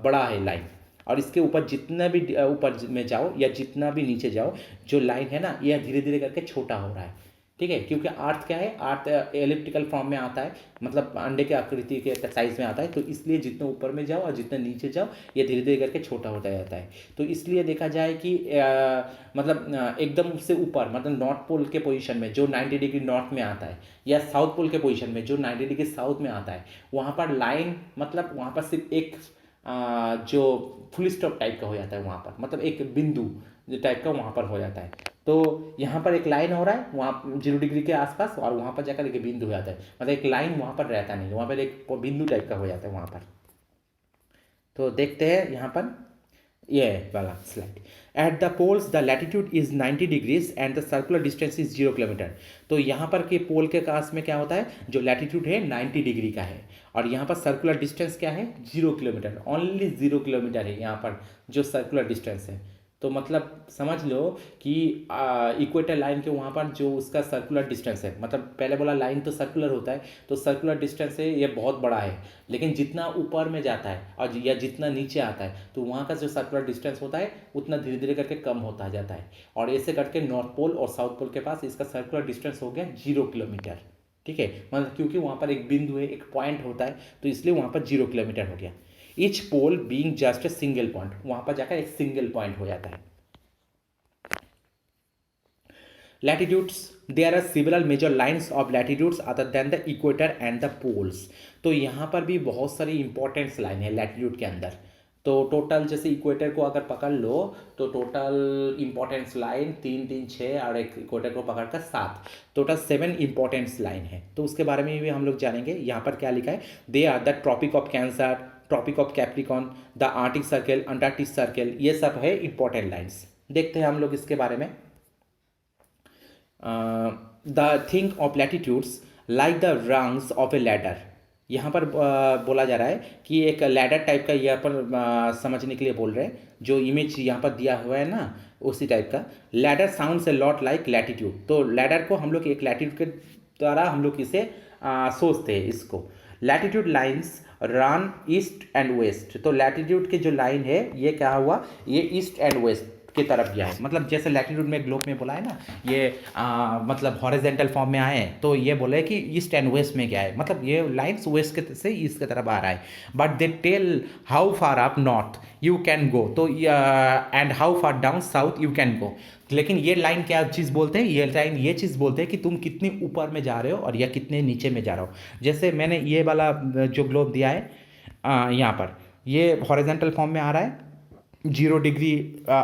बड़ा है लाइन, और इसके ऊपर जितना भी ऊपर में जाओ या जितना भी नीचे जाओ, जो लाइन है ना, यह धीरे धीरे करके छोटा हो रहा है। ठीक है, क्योंकि अर्थ क्या है, अर्थ एलिप्टिकल फॉर्म में आता है, मतलब अंडे के आकृति के साइज में आता है, तो इसलिए जितना ऊपर में जाओ और जितना नीचे जाओ, ये धीरे धीरे करके छोटा होता जाता है। तो इसलिए देखा जाए कि मतलब एकदम से ऊपर, मतलब नॉर्थ पोल के पोजीशन में जो 90 डिग्री नॉर्थ में आता है, या साउथ पोल के पोजीशन में जो 90 डिग्री साउथ में आता है, वहाँ पर लाइन, मतलब वहाँ पर सिर्फ एक जो फुल स्टॉप टाइप का हो जाता है वहाँ पर, मतलब एक बिंदु टाइप का वहाँ पर हो जाता है। तो यहाँ पर एक लाइन हो रहा है वहाँ 0 डिग्री के आसपास, और वहाँ पर जाकर एक बिंदु हो जाता है, मतलब एक लाइन वहाँ पर रहता नहीं, वहाँ पर एक बिंदु टाइप का हो जाता है वहाँ पर। तो देखते हैं यहाँ पर ये वाला slide. At the poles the latitude is 90 degrees and the circular distance is 0 kilometre. तो यहाँ पर के पोल के पास में क्या होता है, जो लैटिट्यूड है 90 डिग्री का है, और यहाँ पर सर्कुलर डिस्टेंस क्या है, 0 किलोमीटर, ओनली 0 किलोमीटर है यहाँ पर जो सर्कुलर डिस्टेंस है। तो मतलब समझ लो कि इक्वेटर लाइन के वहाँ पर जो उसका सर्कुलर डिस्टेंस है, मतलब पहले बोला लाइन तो सर्कुलर होता है, तो सर्कुलर डिस्टेंस है ये बहुत बड़ा है, लेकिन जितना ऊपर में जाता है और या जितना नीचे आता है, तो वहाँ का जो सर्कुलर डिस्टेंस होता है उतना धीरे धीरे करके कम होता जाता है, और ऐसे करके नॉर्थ पोल और साउथ पोल के पास इसका सर्कुलर डिस्टेंस हो गया 0 किलोमीटर। ठीक है, मतलब क्योंकि वहाँ पर एक बिंदु है, एक पॉइंट होता है, तो इसलिए वहाँ पर 0 किलोमीटर हो गया। Each pole being just a single point, वहाँ पर जाकर एक सिंगल पॉइंट हो जाता है। Latitudes, there are several major lines of latitudes other than the equator and the poles। तो यहाँ पर भी बहुत सारी इंपॉर्टेंट लाइन है लैटिट्यूड के अंदर। तो टोटल जैसे इक्वेटर को अगर पकड़ लो तो टोटल इंपॉर्टेंस लाइन 3 3 6 और एक इक्वेटर को पकड़ कर 7, टोटल 7 इंपॉर्टेंस लाइन है। तो उसके बारे में भी हम लोग जानेंगे। यहाँ पर क्या लिखा है, they are the Tropic of Cancer, Tropic of Capricorn, the Arctic Circle, Antarctic Circle, ये सब है इंपॉर्टेंट लाइन्स। देखते हैं हम लोग इसके बारे में। The think of latitudes like the rungs of A ladder. यहाँ पर बोला जा रहा है कि एक लैडर टाइप का यहाँ पर समझने के लिए बोल रहे हैं, जो इमेज यहाँ पर दिया हुआ है ना उसी टाइप का। Ladder sounds a lot like latitude. तो लैडर को हम लोग एक लैटिट्यूड के द्वारा हम लोग इसे सोचते हैं इसको। Latitude lines run east and west. तो लैटिट्यूड के जो लाइन है ये क्या हुआ, ये ईस्ट एंड वेस्ट की तरफ गया है। मतलब जैसे लैटिट्यूड में ग्लोब में बोला है ना, ये मतलब हॉरिजॉन्टल फॉर्म में आए हैं, तो ये बोले कि ईस्ट एंड वेस्ट में गया है, मतलब ये लाइन्स वेस्ट के से ईस्ट की तरफ आ रहा है। But they tell how far up north you can go, तो and how far down south you can go. लेकिन ये लाइन क्या चीज़ बोलते हैं, ये लाइन ये चीज़ बोलते हैं कि तुम कितने ऊपर में जा रहे हो और या कितने नीचे में जा रहे हो। जैसे मैंने ये वाला जो ग्लोब दिया है यहाँ पर, ये हॉरिजॉन्टल फॉर्म में आ रहा है 0 डिग्री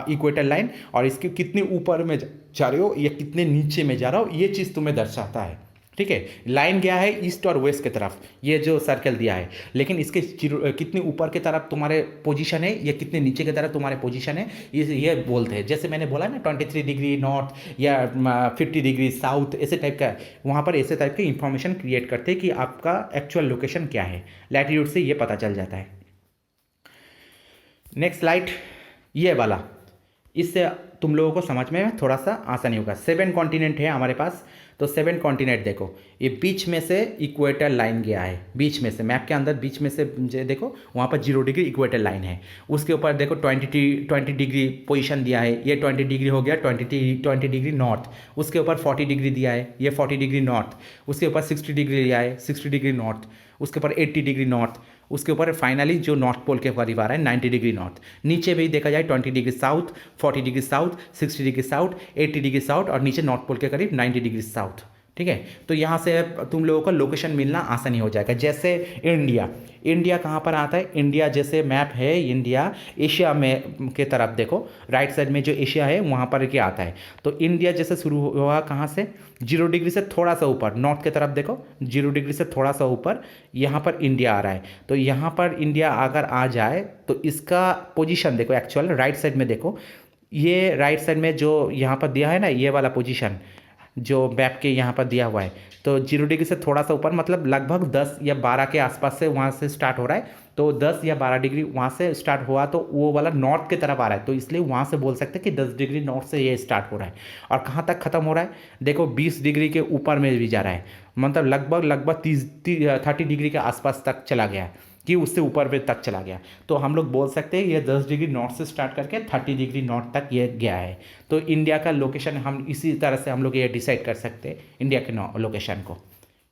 इक्वेटर लाइन, और इसके कितने ऊपर में जा रहे हो या कितने नीचे में जा रहा हो, ये चीज़ तुम्हें दर्शाता है। ठीक है, लाइन गया है ईस्ट और वेस्ट की तरफ, ये जो सर्कल दिया है, लेकिन इसके कितने ऊपर की तरफ तुम्हारे पोजीशन है या कितने नीचे की तरफ तुम्हारे पोजीशन है, ये बोलते हैं। जैसे मैंने बोला ना 23 डिग्री नॉर्थ या 50 डिग्री साउथ, ऐसे टाइप का वहाँ पर ऐसे टाइप की इंफॉर्मेशन क्रिएट करते हैं कि आपका एक्चुअल लोकेशन क्या है। लैटिट्यूड से ये पता चल जाता है। नेक्स्ट स्लाइड ये वाला, इससे तुम लोगों को समझ में थोड़ा सा आसानी होगा। 7 कॉन्टिनेंट है हमारे पास, तो 7 कॉन्टिनेंट देखो, ये बीच में से इक्वेटर लाइन गया है, बीच में से मैप के अंदर बीच में से देखो वहाँ पर 0 डिग्री इक्वेटर लाइन है। उसके ऊपर देखो 20 डिग्री पोजीशन दिया है, ये 20 डिग्री हो गया, 20 डिग्री नॉर्थ। उसके ऊपर 40 डिग्री दिया है, ये 40 डिग्री नॉर्थ। उसके ऊपर 60 डिग्री दिया है, 60 डिग्री नॉर्थ। उसके ऊपर 80 डिग्री नॉर्थ। उसके ऊपर फाइनली जो नॉर्थ पोल के करीब आ रहा है 90 डिग्री नॉर्थ। नीचे भी देखा जाए 20 degree south, 40 degree south, 60 degree south, 80 degree south और नीचे नॉर्थ पोल के करीब 90 डिग्री साउथ। ठीक है, तो यहाँ से तुम लोगों का लोकेशन मिलना आसानी हो जाएगा। जैसे इंडिया कहाँ पर आता है, इंडिया जैसे मैप है, इंडिया एशिया में के तरफ देखो, राइट साइड में जो एशिया है वहाँ पर क्या आता है। तो इंडिया जैसे शुरू हुआ कहाँ से, 0 डिग्री से थोड़ा सा ऊपर नॉर्थ की तरफ देखो, 0 डिग्री से थोड़ा सा ऊपर यहाँ पर इंडिया आ रहा है। तो यहाँ पर इंडिया अगर आ जाए तो इसका पोजीशन देखो, एक्चुअल राइट साइड में देखो, ये राइट साइड में जो यहाँ पर दिया है ना, ये वाला पोजीशन जो मैप के यहाँ पर दिया हुआ है, तो 0 डिग्री से थोड़ा सा ऊपर मतलब लगभग 10 या 12 के आसपास से वहाँ से स्टार्ट हो रहा है। तो 10 या 12 डिग्री वहाँ से स्टार्ट हुआ तो वो वाला नॉर्थ की तरफ आ रहा है, तो इसलिए वहाँ से बोल सकते हैं कि 10 डिग्री नॉर्थ से ये स्टार्ट हो रहा है। और कहाँ तक ख़त्म हो रहा है, देखो 20 डिग्री के ऊपर में भी जा रहा है, मतलब लगभग 30 डिग्री के आसपास तक चला गया है, कि उससे ऊपर भी तक चला गया। तो हम लोग बोल सकते हैं ये 10 डिग्री नॉर्थ से स्टार्ट करके 30 डिग्री नॉर्थ तक ये गया है। तो इंडिया का लोकेशन हम इसी तरह से हम लोग ये डिसाइड कर सकते हैं इंडिया के लोकेशन को।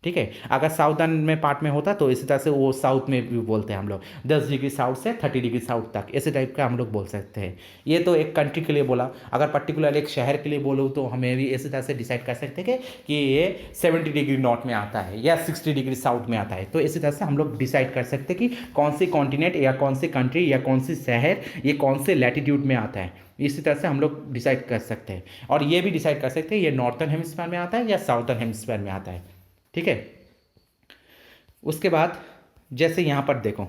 ठीक है, अगर साउदर्न में पार्ट में होता तो इसी तरह से वो साउथ में भी बोलते हैं हम लोग, 10 डिग्री साउथ से 30 डिग्री साउथ तक, ऐसे टाइप का हम लोग बोल सकते हैं। ये तो एक कंट्री के लिए बोला, अगर पर्टिकुलर एक शहर के लिए बोलो तो हमें भी इसी तरह से डिसाइड कर सकते हैं कि ये 70 डिग्री नॉर्थ में आता है या 60 डिग्री साउथ में आता है। तो इसी तरह से हम लोग डिसाइड कर सकते हैं कि कौन सी कॉन्टिनेंट या कौन सी कंट्री या कौन सी शहर ये कौन से लैटिट्यूड में आता है। इसी तरह से हम लोग डिसाइड कर सकते हैं, और ये भी डिसाइड कर सकते हैं ये नॉर्थर्न हेमिस्फीयर में आता है या साउथर्न हेमिस्फीयर में आता है। ठीक है, उसके बाद जैसे यहाँ पर देखो,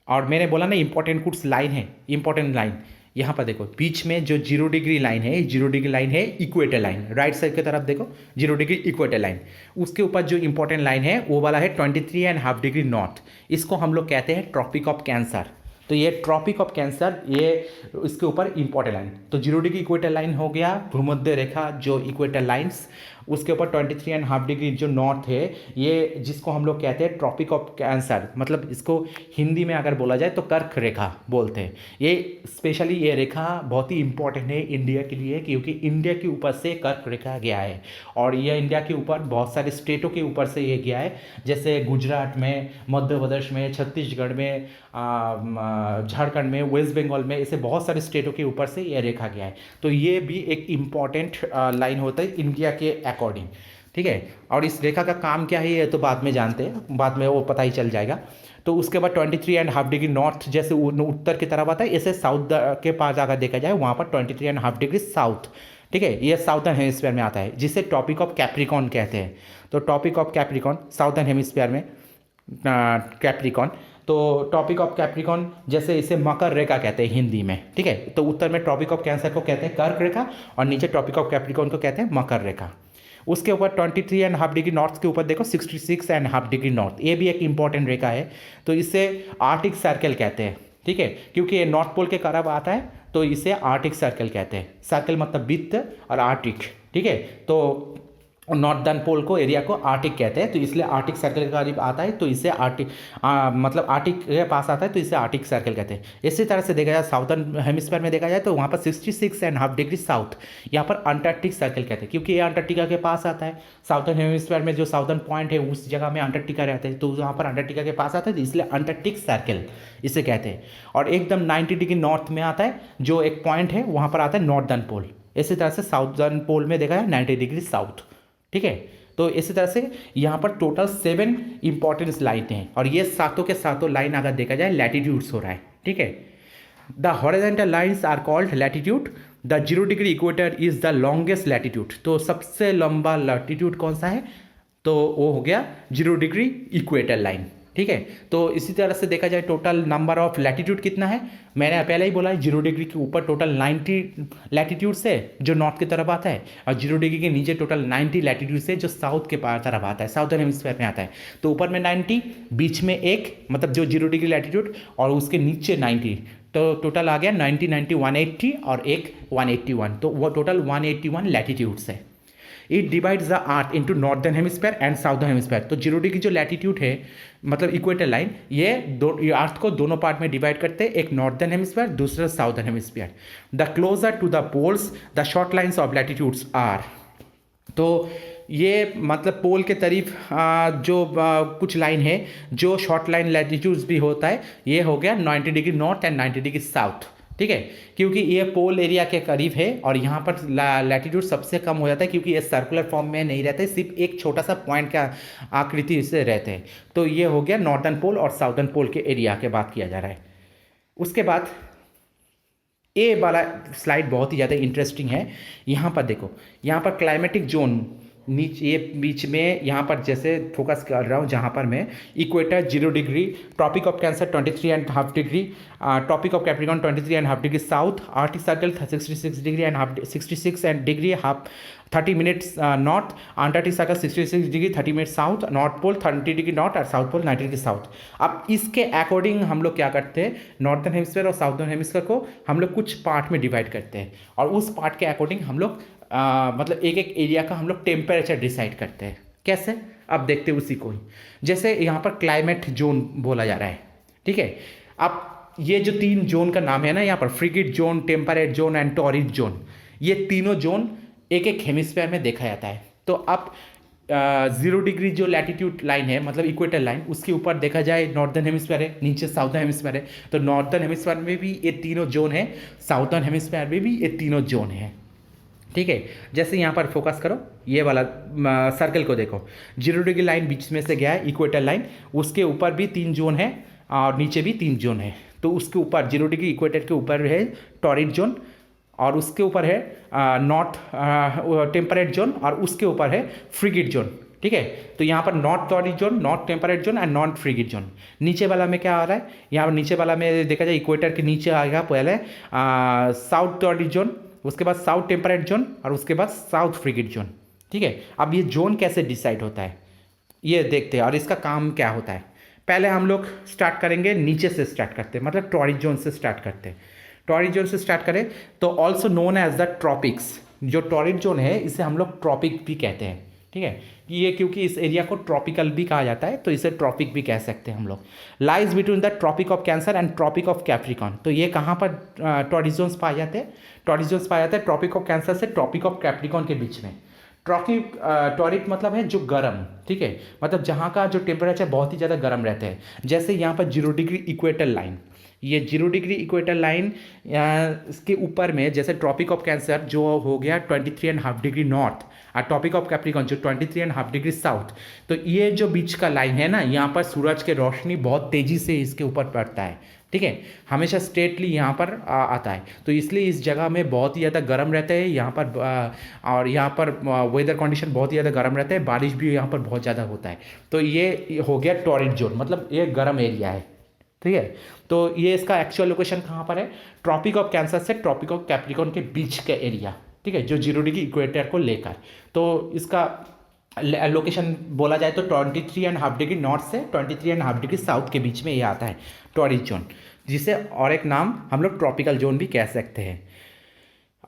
और मैंने बोला ना इंपॉर्टेंट कुछ लाइन है, इंपॉर्टेंट लाइन यहाँ पर देखो, बीच में जो 0 डिग्री लाइन है, 0 डिग्री लाइन है इक्वेटर लाइन, राइट साइड की तरफ देखो 0 डिग्री इक्वेटर लाइन। उसके ऊपर जो इंपॉर्टेंट लाइन है वो वाला है 23.5 डिग्री नॉर्थ। इसको हम लोग कहते हैं ट्रॉपिक ऑफ कैंसर। तो ये ट्रॉपिक ऑफ कैंसर, ये इसके ऊपर इंपॉर्टेंट लाइन। तो 0 डिग्री इक्वेटर लाइन हो गया, भूमध्य रेखा जो इक्वेटर लाइन्स, उसके ऊपर 23.5 डिग्री जो नॉर्थ है, ये जिसको हम लोग कहते हैं ट्रॉपिक ऑफ कैंसर, मतलब इसको हिंदी में अगर बोला जाए तो कर्क रेखा बोलते हैं। ये स्पेशली ये रेखा बहुत ही इंपॉर्टेंट है इंडिया के लिए, क्योंकि इंडिया के ऊपर से कर्क रेखा गया है, और ये इंडिया के ऊपर बहुत सारे स्टेटों के ऊपर से ये गया है, जैसे गुजरात में, मध्य प्रदेश में, छत्तीसगढ़ में, झारखंड में, वेस्ट बंगाल में, ऐसे बहुत सारे स्टेटों के ऊपर से ये रेखा गया है। तो ये भी एक इम्पॉर्टेंट लाइन होता है इंडिया के अकॉर्डिंग। ठीक है, और इस रेखा का काम क्या है ये तो बाद में जानते हैं, बाद में वो पता ही चल जाएगा। तो उसके बाद 23.5 डिग्री नॉर्थ जैसे उत्तर की तरफ आता है, ऐसे साउथ के पास अगर देखा जाए वहाँ पर 23.5 डिग्री साउथ। ठीक है, ये साउथर्न हेमिस्फीयर में आता है, जिसे टॉपिक ऑफ कैप्रिकॉन कहते हैं। तो topic of Capricorn southern hemisphere में कैप्रिकॉन, तो टॉपिक ऑफ कैप्रिकॉन जैसे इसे मकर रेखा कहते हैं हिंदी में। ठीक है, तो उत्तर में ट्रॉपिक ऑफ कैंसर को कहते हैं कर्क रेखा, और नीचे ट्रॉपिक ऑफ कैप्रिकॉन को कहते हैं मकर रेखा। उसके ऊपर 23.5 डिग्री नॉर्थ के ऊपर देखो 66.5 डिग्री नॉर्थ, ये भी एक इंपॉर्टेंट रेखा है। तो इसे आर्टिक सर्कल कहते हैं। ठीक है, क्योंकि ये नॉर्थ पोल के करीब आता है तो इसे आर्टिक सर्कल कहते हैं। सर्कल मतलब वृत्त और आर्टिक। ठीक है, तो नॉर्दर्न पोल को एरिया को आर्टिक कहते हैं, तो इसलिए आर्टिक सर्कल के करीब आता है तो इसे आर्टिक मतलब आर्टिक के पास आता है तो इसे आर्टिक सर्कल कहते हैं। इसी तरह से देखा जाए साउथर्न हेमिस्फीयर में देखा जाए तो वहाँ पर 66.5 डिग्री साउथ, यहाँ पर अंटार्कटिक सर्कल कहते हैं, क्योंकि ये अंटार्कटिका के पास आता है। साउथर्न हेमिस्फीयर में जो साउथर्न पॉइंट है उस जगह में अंटार्कटिका रहते हैं, तो वहाँ पर अंटार्कटिका के पास आता है, तो इसलिए अंटार्कटिक सर्कल इसे कहते हैं। और एकदम 90 डिग्री नॉर्थ में आता है जो एक पॉइंट है, वहाँ पर आता है नॉर्दर्न पोल। इसी तरह से साउथर्न पोल में देखा जाए 90 डिग्री साउथ। ठीक है, तो इसी तरह से यहाँ पर टोटल 7 इंपॉर्टेंट लाइन हैं, और ये सातों के सातों लाइन अगर देखा जाए लैटिट्यूड्स हो रहा है। ठीक है, the horizontal lines are called latitude, the 0 degree equator is the longest latitude. तो सबसे लंबा लैटिट्यूड कौन सा है, तो वो हो गया 0 डिग्री इक्वेटर लाइन, ठीक है। तो इसी तरह से देखा जाए टोटल नंबर ऑफ लैटिट्यूड कितना है, मैंने पहले ही बोला है 0 डिग्री के ऊपर टोटल 90 लैटिट्यूड से जो नॉर्थ की तरफ आता है, और 0 डिग्री के नीचे टोटल 90 लैटिट्यूड से जो साउथ के तरफ आता है, साउथर्न हेमिस्फीयर में आता है। तो ऊपर में 90, बीच में एक, मतलब जो 0 डिग्री लैटिट्यूड, और उसके नीचे 90, तो टोटल आ गया 90 90 180 और एक 181, तो वो टोटल 181 लैटिट्यूड्स है। It divides the earth into northern hemisphere and southern hemisphere. तो 0 डिग्री जो लैटिट्यूड है, मतलब इक्वेटर लाइन, ये अर्थ को दोनों पार्ट में डिवाइड करते हैं, एक नॉर्दर्न हेमिस्फीयर, दूसरा southern hemisphere. The closer to the poles the short lines of latitudes are. तो ये मतलब पोल के करीब कुछ लाइन है जो शॉर्ट लाइन लैटिट्यूड्स भी होता है, ये हो गया 90 degree north and 90 degree south, ठीक है। क्योंकि ये पोल एरिया के करीब है और यहाँ पर लैटिट्यूड सबसे कम हो जाता है, क्योंकि ये सर्कुलर फॉर्म में नहीं रहते, सिर्फ एक छोटा सा पॉइंट का आकृति से रहते हैं। तो ये हो गया नॉर्दर्न पोल और साउदर्न पोल के एरिया के बात किया जा रहा है। उसके बाद ए वाला स्लाइड बहुत ही ज़्यादा इंटरेस्टिंग है। यहाँ पर देखो, यहाँ पर क्लाइमेटिक जोन नीचे ये बीच में, यहाँ पर जैसे फोकस कर रहा हूँ, जहाँ पर मैं equator 0 degree, Tropic of Cancer 23.5 degree, Tropic of Capricorn 23.5 degree south, Arctic Circle 66 degree and half 66 and degree half 30 minutes north, Antarctic Circle 66 degree 30 minute south, north pole 30 degree north और south pole 90 degree south. अब इसके according हम लोग क्या करते हैं, northern hemisphere और southern hemisphere को हम लोग कुछ पार्ट में डिवाइड करते हैं, और उस पार्ट के अकॉर्डिंग हम लोग मतलब एक एक एरिया का हम लोग टेम्परेचर डिसाइड करते हैं। कैसे, अब देखते हैं उसी को ही। जैसे यहाँ पर क्लाइमेट जोन बोला जा रहा है, ठीक है। अब ये जो 3 जोन का नाम है ना, यहाँ पर frigid zone, temperate zone and torrid zone, ये तीनों जोन एक एक हेमिस्फीयर में देखा जाता है। तो अब 0 डिग्री जो लैटिट्यूड लाइन है, मतलब इक्वेटर लाइन, उसके ऊपर देखा जाए नॉर्दर्न हेमिस्फीयर है, नीचे साउथर्न हेमिस्फीयर है। तो नॉर्दर्न हेमिस्फीयर में भी ये तीनों जोन है, साउथर्न हेमिस्फीयर में भी ये तीनों जोन है, ठीक है। जैसे यहाँ पर फोकस करो, ये वाला सर्कल को देखो, 0 डिग्री लाइन बीच में से गया है, इक्वेटर लाइन, उसके ऊपर भी 3 जोन है और नीचे भी 3 जोन है। तो उसके ऊपर 0 डिग्री इक्वेटर के ऊपर है टॉरिड जोन, और उसके ऊपर है नॉर्थ टेम्परेट जोन, और उसके ऊपर है फ्रिगिड जोन, ठीक है। तो यहाँ पर north torrid zone, north temperate zone and north frigid zone. नीचे वाला में क्या आ रहा है, यहाँ पर नीचे वाला में देखा जाए इक्वेटर के नीचे आएगा पहले साउथ टॉरिड जोन, उसके बाद साउथ टेम्परेट जोन, और उसके बाद साउथ फ्रिगिड जोन, ठीक है। अब ये जोन कैसे डिसाइड होता है ये देखते हैं, और इसका काम क्या होता है। पहले हम लोग स्टार्ट करेंगे, नीचे से स्टार्ट करते हैं, मतलब टॉरिड जोन से स्टार्ट करते हैं। टॉरिड जोन से स्टार्ट करें तो also known as the tropics. जो टॉरिड जोन है इसे हम लोग ट्रॉपिक भी कहते हैं, ठीक है। ये क्योंकि इस एरिया को ट्रॉपिकल भी कहा जाता है, तो इसे ट्रॉपिक भी कह सकते हैं हम लोग। Lies between the Tropic of Cancer and Tropic of Capricorn. तो ये कहाँ पर टॉरिड जोन्स पाए जाते हैं, टॉरिड जोन्स पाए जाते हैं ट्रॉपिक ऑफ कैंसर से ट्रॉपिक ऑफ कैप्रिकॉर्न के बीच में। टॉरिड मतलब है जो गर्म, ठीक है, मतलब जहाँ का जो टेम्परेचर बहुत ही ज़्यादा गर्म रहते हैं। जैसे यहाँ पर 0 डिग्री इक्वेटर लाइन, ये 0 डिग्री इक्वेटर लाइन इसके ऊपर में, जैसे ट्रॉपिक ऑफ कैंसर जो हो गया 23.5 डिग्री नॉर्थ, और ट्रॉपिक ऑफ कैप्रिकॉर्न जो 23.5 डिग्री साउथ। तो ये जो बीच का लाइन है ना, यहाँ पर सूरज के रोशनी बहुत तेज़ी से इसके ऊपर पड़ता है, ठीक है, हमेशा स्ट्रेटली यहाँ पर आता है। तो इसलिए इस जगह में बहुत ही ज़्यादा गर्म रहता है यहाँ पर, और यहाँ पर वेदर कंडीशन बहुत ही ज़्यादा गर्म रहता है, बारिश भी यहाँ पर बहुत ज़्यादा होता है। तो ये हो गया टॉरिड जोन, मतलब ये गर्म एरिया है, ठीक है। तो ये इसका एक्चुअल लोकेशन कहाँ पर है, ट्रॉपिक ऑफ कैंसर से ट्रॉपिक ऑफ कैप्रिकॉर्न के बीच का एरिया, ठीक है, जो 0 डिग्री इक्वेटर को लेकर। तो इसका लोकेशन बोला जाए तो 23.5 डिग्री नॉर्थ से 23.5 डिग्री साउथ के बीच में ये आता है टॉरिड जोन, जिसे और एक नाम हम लोग ट्रॉपिकल जोन भी कह सकते हैं।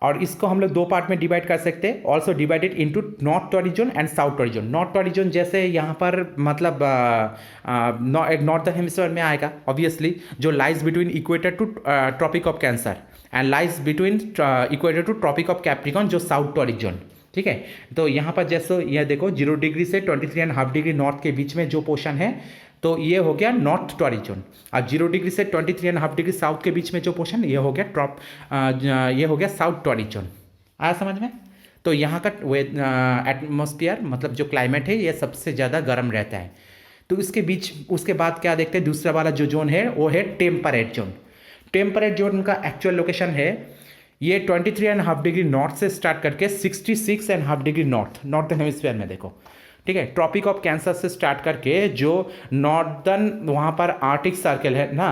और इसको हम लोग 2 पार्ट में डिवाइड कर सकते हैं, also divided into north torrid zone and south torrid zone. North torrid zone जैसे यहाँ पर मतलब एक नॉर्थर्न हेमिस्फीयर में आएगा ऑब्वियसली, जो lies between equator to Tropic of Cancer and lies between equator to Tropic of Capricorn जो south torrid zone, ठीक है। तो यहाँ पर जैसे यह देखो 0 डिग्री से 23.5 डिग्री नॉर्थ के बीच में जो पोर्शन है, तो ये हो गया नॉर्थ टॉरिड जोन। और 0 डिग्री से 23.5 डिग्री साउथ के बीच में जो पोर्शन, ये हो गया ये हो गया साउथ टॉरिड जोन। आया समझ में। तो यहाँ का एटमॉस्फेयर मतलब जो क्लाइमेट है ये सबसे ज़्यादा गर्म रहता है। तो इसके बीच उसके बाद क्या देखते हैं, दूसरा वाला जो जोन है वो है टेम्परेट जोन। टेम्परेट जोन का एक्चुअल लोकेशन है ये 23.5 डिग्री नॉर्थ से स्टार्ट करके 66.5 डिग्री नॉर्थर्न हेमिस्फीयर में देखो, ठीक है। ट्रॉपिक ऑफ कैंसर से स्टार्ट करके जो नॉर्दर्न वहाँ पर आर्टिक सर्कल है ना,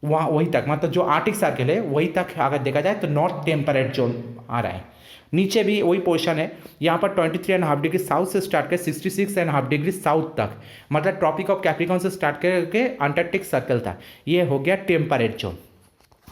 वहाँ वहीं तक, मतलब जो आर्टिक सर्कल है वहीं तक अगर देखा जाए तो नॉर्थ टेम्परेट जोन आ रहा है। नीचे भी वही पोर्शन है, यहाँ पर 23.5 डिग्री साउथ से स्टार्ट कर 66.5 डिग्री साउथ तक, मतलब ट्रॉपिक ऑफ कैप्रिकॉर्न से स्टार्ट करके अंटार्कटिक सर्कल तक, ये हो गया टेम्परेट जोन।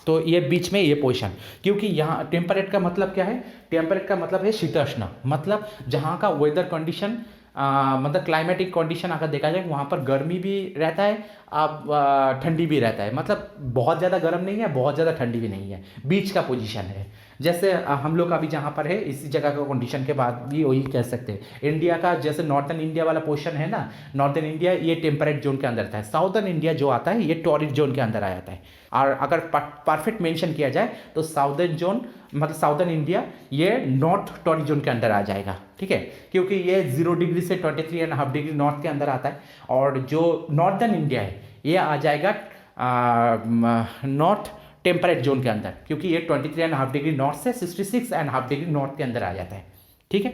तो ये बीच में ये पोजीशन, क्योंकि यहाँ टेम्परेट का मतलब क्या है, टेम्परेट का मतलब है शीतोष्ण, मतलब जहाँ का वेदर कंडीशन मतलब क्लाइमेटिक कंडीशन अगर देखा जाए वहाँ पर गर्मी भी रहता है, अब ठंडी भी रहता है, मतलब बहुत ज़्यादा गर्म नहीं है, बहुत ज़्यादा ठंडी भी नहीं है, बीच का पोजीशन है। जैसे हम लोग अभी जहाँ पर है इसी जगह का कंडीशन के बाद भी वही कह सकते हैं। इंडिया का जैसे नॉर्थन इंडिया वाला पोर्शन है ना, नॉर्थन इंडिया ये टेम्परेट जोन के अंदर आता है, साउदर्न इंडिया जो आता है ये टॉरिड जोन के अंदर आ जाता है। और अगर परफेक्ट मेंशन किया जाए तो साउदर्न जोन मतलब साउदर्न इंडिया ये नॉर्थ टॉरिड जोन के अंदर आ जाएगा, ठीक है, क्योंकि ये 0 डिग्री से 23.5 डिग्री नॉर्थ के अंदर आता है। और जो नॉर्दर्न इंडिया है ये आ जाएगा नॉर्थ टेम्परेट जोन के अंदर, क्योंकि ये 23.5 डिग्री नॉर्थ से 66.5 डिग्री नॉर्थ के अंदर आ जाता है, ठीक है।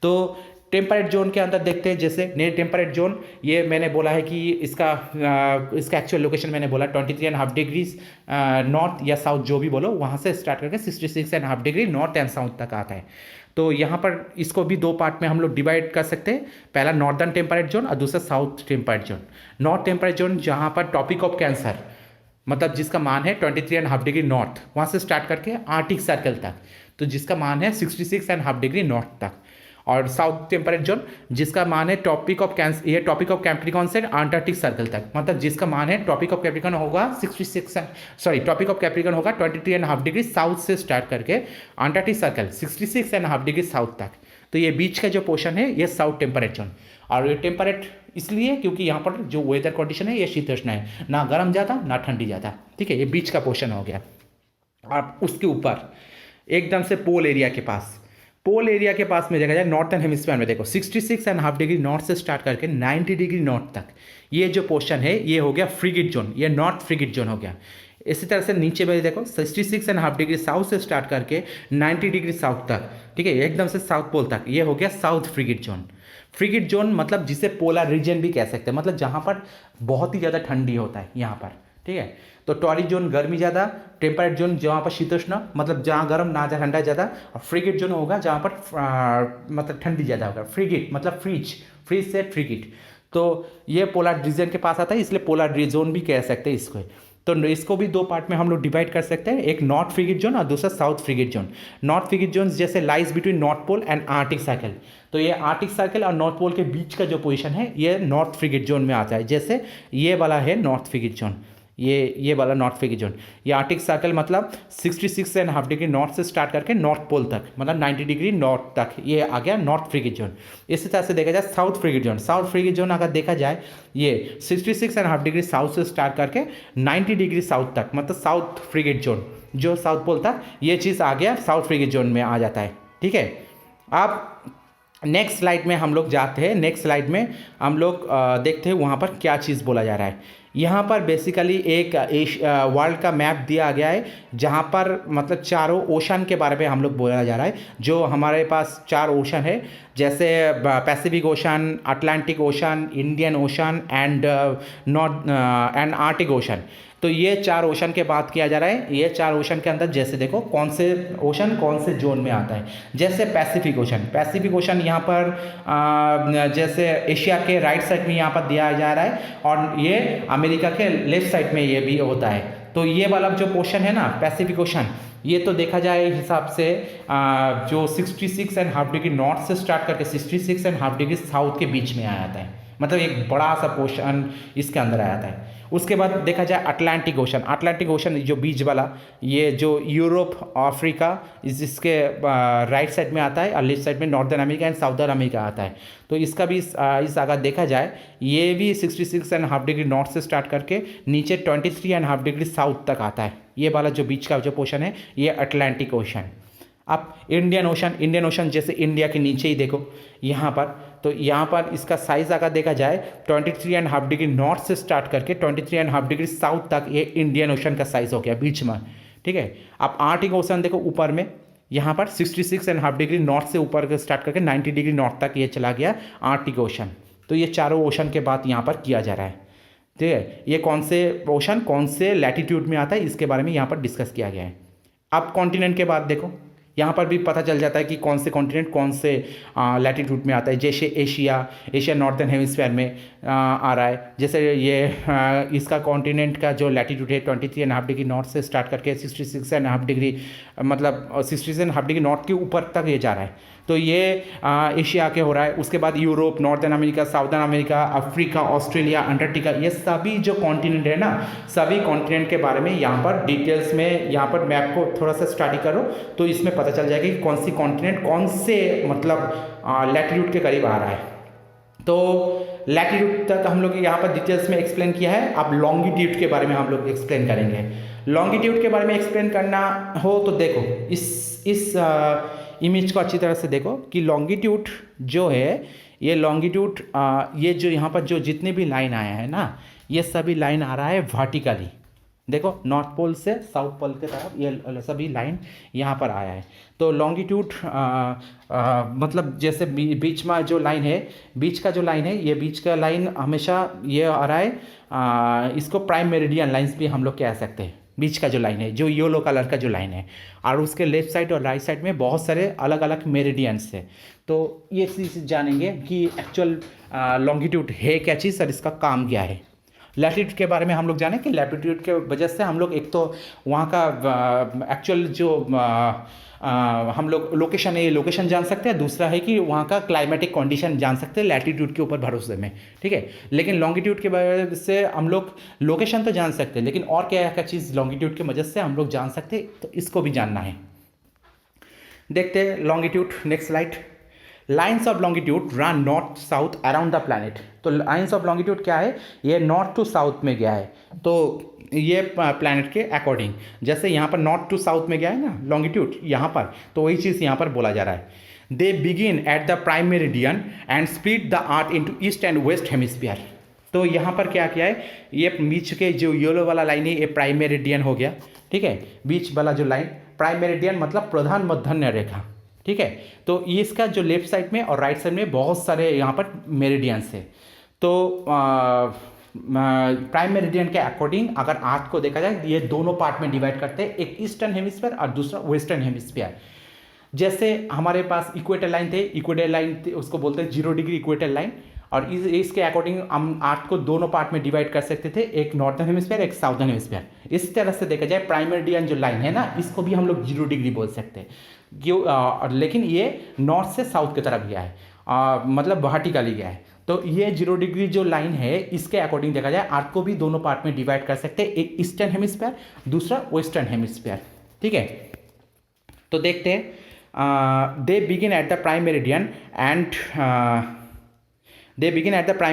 तो टेम्परेट जोन के अंदर देखते हैं, जैसे नए टेम्परेट जोन ये मैंने बोला है कि इसका एक्चुअल लोकेशन मैंने बोला 23.5 डिग्री नॉर्थ या साउथ जो भी बोलो, वहाँ से स्टार्ट करके 66.5 डिग्री नॉर्थ एंड साउथ तक आता है। तो यहाँ पर इसको भी 2 पार्ट में हम लोग डिवाइड कर सकते हैं, पहला नॉर्दर्न टेम्परेट जोन और दूसरा south temperate zone. North temperate zone जहाँ पर टॉपिक ऑफ कैंसर मतलब जिसका मान है 23.5 डिग्री नॉर्थ, वहाँ से स्टार्ट करके आर्टिक सर्कल तक, तो जिसका मान है 66.5 डिग्री नॉर्थ तक। और साउथ टेम्परेट जोन जिसका मान है टॉपिक ऑफ कैंसर, ये टॉपिक ऑफ कैप्रिकॉर्न से अंटार्कटिक सर्कल तक, मतलब जिसका मान है टॉपिक ऑफ कैप्रिकॉर्न होगा टॉपिक ऑफ कैप्रिकॉर्न होगा 23.5 डिग्री साउथ से स्टार्ट करके अंटार्कटिक सर्कल 66.5 डिग्री साउथ तक। तो ये बीच का जो पोर्शन है ये साउथ टेम्परेट जोन। और ये टेम्परेट इसलिए क्योंकि यहाँ पर जो वेदर कंडीशन है ये शीतोष्ण है, ना गर्म ज़्यादा ना ठंडी ज़्यादा, ठीक है, ये बीच का पोर्शन हो गया। अब उसके ऊपर एकदम से पोल एरिया के पास, पोल एरिया के पास में देखा जाए नॉर्थन हेमिस्फीयर में देखो 66.5 डिग्री नॉर्थ से स्टार्ट करके 90 डिग्री नॉर्थ तक, ये जो पोर्शन है ये हो गया फ्रिगिड जोन, ये नॉर्थ फ्रिगिड जोन हो गया। इसी तरह से नीचे में देखो 66.5 डिग्री साउथ से स्टार्ट करके 90 डिग्री साउथ तक, ठीक है, एकदम से साउथ पोल तक, ये हो गया साउथ फ्रिगिड जोन। फ्रिगिड जोन मतलब जिसे पोलर रीजन भी कह सकते हैं, मतलब जहाँ पर बहुत ही ज़्यादा ठंडी होता है यहाँ पर, ठीक है। तो टॉरिड जोन गर्मी ज़्यादा, टेम्परेट जोन जहाँ पर शीतोष्ण मतलब जहाँ गर्म ना ठंडा ज़्यादा, और फ्रिगिड जोन होगा जहाँ पर मतलब ठंडी ज़्यादा होगा। फ्रिगिड मतलब फ्रीज से फ्रिगिड, तो ये पोलर रीजन के पास आता है, इसलिए पोलर जोन भी कह सकते हैं इसको। तो इसको भी 2 पार्ट में हम लोग डिवाइड कर सकते हैं, एक नॉर्थ फ्रिगिड जोन और दूसरा south frigid zone. North frigid zone जैसे lies between north pole and Arctic Circle, तो ये आर्टिक सर्कल और नॉर्थ पोल के बीच का जो पोजीशन है ये नॉर्थ फ्रिगिड जोन में आता है। जैसे ये वाला है नॉर्थ फ्रिगिड जोन, ये वाला नॉर्थ फ्रिगिड जोन, ये आर्टिक सर्कल मतलब 66.5 डिग्री नॉर्थ से स्टार्ट करके नॉर्थ पोल तक, मतलब 90 डिग्री नॉर्थ तक, ये आ गया नॉर्थ फ्रिगिड जोन। इसी तरह से देखा जाए south frigid zone, south frigid zone अगर देखा जाए ये 66.5 डिग्री साउथ से स्टार्ट करके 90 डिग्री साउथ तक, मतलब साउथ फ्रिगिड जोन जो साउथ पोल तक, ये चीज़ आ गया साउथ फ्रिगिड जोन में आ जाता है, ठीक है। अब नेक्स्ट स्लाइड में हम लोग जाते हैं, नेक्स्ट स्लाइड में हम लोग देखते हैं वहाँ पर क्या चीज़ बोला जा रहा है। यहाँ पर बेसिकली एक वर्ल्ड का मैप दिया गया है जहाँ पर मतलब चारों ओशन के बारे में हम लोग बोला जा रहा है। जो हमारे पास 4 ओशन है, जैसे Pacific ocean, Atlantic ocean, Indian ocean and Arctic ocean. तो ये 4 ओशन के बात किया जा रहा है। ये 4 ओशन के अंदर जैसे देखो कौन से ओशन कौन से जोन में आता है। जैसे पैसिफिक ओशन यहाँ पर जैसे एशिया के राइट साइड में यहाँ पर दिया जा रहा है, और ये अमेरिका के लेफ्ट साइड में ये भी होता है। तो ये वाला जो पोर्शन है ना पैसिफिक ओशन, ये तो देखा जाए हिसाब से जो 66.5 डिग्री नॉर्थ से स्टार्ट करके 66.5 डिग्री साउथ के बीच में आ जाता है, मतलब एक बड़ा सा पोर्शन इसके अंदर आ जाता है। उसके बाद देखा जाए अटलांटिक ओशन जो बीच वाला, ये जो यूरोप अफ्रीका इसके राइट साइड में आता है, और लेफ्ट साइड में northern America and southern America आता है। तो इसका भी इस अगर देखा जाए ये भी 66.5 डिग्री नॉर्थ से स्टार्ट करके नीचे 23.5 डिग्री साउथ तक आता है। ये वाला जो बीच का जो पोर्शन है ये अटलांटिक ओशन। अब इंडियन ओशन जैसे इंडिया के नीचे ही देखो यहाँ पर, तो यहाँ पर इसका साइज़ अगर देखा जाए 23.5 डिग्री नॉर्थ से स्टार्ट करके 23.5 डिग्री साउथ तक ये इंडियन ओशन का साइज़ हो गया बीच में, ठीक है। अब आर्टिक ओशन देखो ऊपर में, यहाँ पर 66.5 डिग्री नॉर्थ से ऊपर स्टार्ट करके 90 डिग्री नॉर्थ तक ये चला गया आर्कटिक ओशन। तो ये चारों ओशन के बात यहाँ पर किया जा रहा है। ठीक है, ये कौन से ओशन कौन से लैटिट्यूड में आता है इसके बारे में यहाँ पर डिस्कस किया गया है। अब कॉन्टिनेंट के बाद देखो, यहाँ पर भी पता चल जाता है कि कौन से कॉन्टिनेंट कौन से लैटिट्यूड में आता है। जैसे एशिया नॉर्थर्न हेमिस्फीयर में आ रहा है। जैसे ये इसका कॉन्टिनेंट का जो लैटिट्यूड है 23.5 डिग्री नॉर्थ से स्टार्ट करके 66.5 डिग्री मतलब 66.5 डिग्री नॉर्थ के ऊपर तक ये जा रहा है। तो ये एशिया के हो रहा है। उसके बाद Europe, northern America, southern America, Africa, Australia, Antarctica, ये सभी जो कॉन्टिनेंट है ना, सभी कॉन्टिनेंट के बारे में यहाँ पर डिटेल्स में यहाँ पर मैप को थोड़ा सा स्टडी करो तो इसमें पता चल जाएगा कि कौन सी कॉन्टिनेंट कौन से मतलब लैटिट्यूड के करीब आ रहा है। तो लैटिट्यूड तक हम लोग यहाँ पर डिटेल्स में एक्सप्लेन किया है। अब लॉन्गिट्यूड के बारे में हम लोग एक्सप्लेन करेंगे। लॉन्गिट्यूड के बारे में एक्सप्लेन करना हो तो देखो इस इमेज को अच्छी तरह से देखो कि लॉन्गिट्यूड जो है ये लॉन्गिट्यूड ये जो यहाँ पर जो जितने भी लाइन आया है ना, ये सभी लाइन आ रहा है वर्टिकली। देखो नॉर्थ पोल से साउथ पोल के तरफ ये सभी लाइन यहाँ पर आया है। तो लॉन्गिट्यूड मतलब जैसे बीच में जो लाइन है, बीच का जो लाइन है, ये बीच का लाइन हमेशा ये आ रहा है। इसको प्राइम मेरिडियन लाइन्स भी हम लोग कह सकते हैं। बीच का जो लाइन है, जो येलो कलर का जो लाइन है, और उसके लेफ्ट साइड और राइट साइड में बहुत सारे अलग अलग मेरिडियंस है। तो ये चीज़ जानेंगे कि एक्चुअल लॉन्गिट्यूड है क्या चीज़ और इसका काम क्या है। लैटिट्यूड के बारे में हम लोग जाने कि लैटिट्यूड के वजह से हम लोग एक तो वहाँ का एक्चुअल जो हम लोग लोकेशन है, ये लोकेशन जान सकते हैं। दूसरा है कि वहाँ का क्लाइमेटिक कंडीशन जान सकते हैं लैटिट्यूड के ऊपर भरोसे में। ठीक है, लेकिन लॉन्गिट्यूड के वजह से हम लोग लोकेशन तो जान सकते हैं, लेकिन और क्या क्या चीज़ लॉन्गिट्यूड की वजह से हम लोग जान सकते हैं, तो इसको भी जानना है। देखते हैं longitude. Next slide. Lines of longitude run north south around the planet. तो लाइन्स ऑफ लॉन्गिट्यूड क्या है, ये नॉर्थ टू साउथ में गया है। तो ये प्लैनेट के अकॉर्डिंग, जैसे यहाँ पर नॉर्थ टू साउथ में गया है ना लॉन्गिट्यूड यहाँ पर, तो वही चीज़ यहाँ पर बोला जा रहा है। They begin at the prime meridian and split the earth into east and west hemisphere. तो यहाँ पर क्या किया है, ये बीच के जो येलो वाला लाइन है ये प्राइम मेरिडियन हो गया। ठीक है, बीच वाला जो लाइन प्राइम मेरिडियन मतलब प्रधान मध्य रेखा। ठीक है, तो इसका जो लेफ्ट साइड में और राइट साइड में बहुत सारे यहाँ पर मेरिडियंस है। तो प्राइम मेरिडियन के अकॉर्डिंग अगर अर्थ को देखा जाए, ये दोनों पार्ट में डिवाइड करते हैं, एक ईस्टर्न हेमिस्फीयर और दूसरा वेस्टर्न हेमिस्फीयर। जैसे हमारे पास इक्वेटर लाइन थे, इक्वेटर लाइन उसको बोलते हैं 0 डिग्री इक्वेटर लाइन, और इसके अकॉर्डिंग हम अर्थ को दोनों पार्ट में डिवाइड कर सकते थे, एक नॉर्थर्न हेमिस्फीयर एक साउथर्न हेमिस्फीयर। इस तरह से देखा जाए प्राइम मेरिडियन जो लाइन है ना, इसको भी हम लोग 0 डिग्री बोल सकते हैं क्यों, लेकिन ये नॉर्थ से साउथ की तरफ गया है, मतलब वर्टिकली गया है। तो ये 0 डिग्री जो लाइन है, इसके अकॉर्डिंग देखा जाए अर्थ को भी दोनों पार्ट में डिवाइड कर सकते हैं, एक ईस्टर्न हेमिस्फीयर दूसरा वेस्टर्न हेमिस्फीयर। ठीक है, तो देखते हैं। They begin at the prime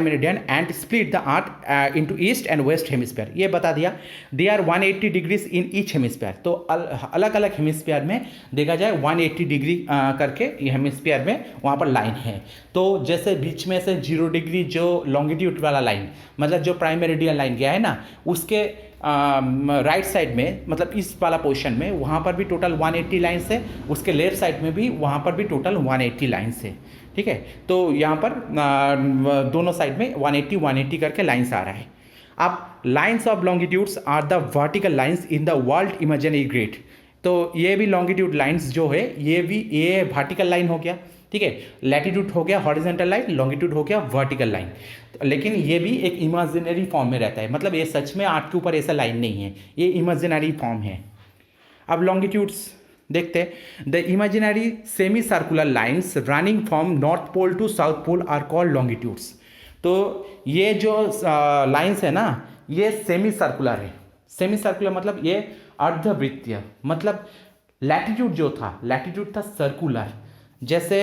meridian and split the earth into east and west hemisphere. ये बता दिया। They are 180 degrees in each hemisphere. तो अलग अलग हेमिस्फीयर में देखा जाए 180 डिग्री करके ये हेमिस्फीयर में वहाँ पर लाइन है। तो जैसे बीच में से 0 डिग्री जो लॉन्गिट्यूड वाला लाइन, मतलब जो प्राइम मेरिडियन लाइन गया है ना, उसके राइट साइड में मतलब इस वाला पोर्शन में वहाँ पर भी टोटल 180 लाइन्स है, उसके लेफ्ट साइड में भी वहाँ पर भी टोटल 180 लाइन्स है। ठीक है, तो यहाँ पर दोनों साइड में 180 करके लाइन्स आ रहा है। अब lines of longitudes are the vertical lines in the world imaginary grid. तो ये भी लॉन्गिट्यूड लाइन्स जो है ये वर्टिकल लाइन हो गया। ठीक है, लैटिट्यूड हो गया हॉरिजॉन्टल लाइन, लॉन्गिट्यूड हो गया वर्टिकल लाइन। लेकिन ये भी एक इमेजिनरी फॉर्म में रहता है, मतलब ये सच में अर्थ के ऊपर ऐसा लाइन नहीं है, ये इमेजिनरी फॉर्म है। अब लॉन्गिट्यूड्स देखते हैं। The imaginary semi circular lines running from north pole to south pole are called longitudes. तो ये जो लाइन्स है ना, ये सेमी सर्कुलर है। सेमी सर्कुलर मतलब ये अर्धवृत्तीय, मतलब लैटिट्यूड जो था, लैटिट्यूड था सर्कुलर। जैसे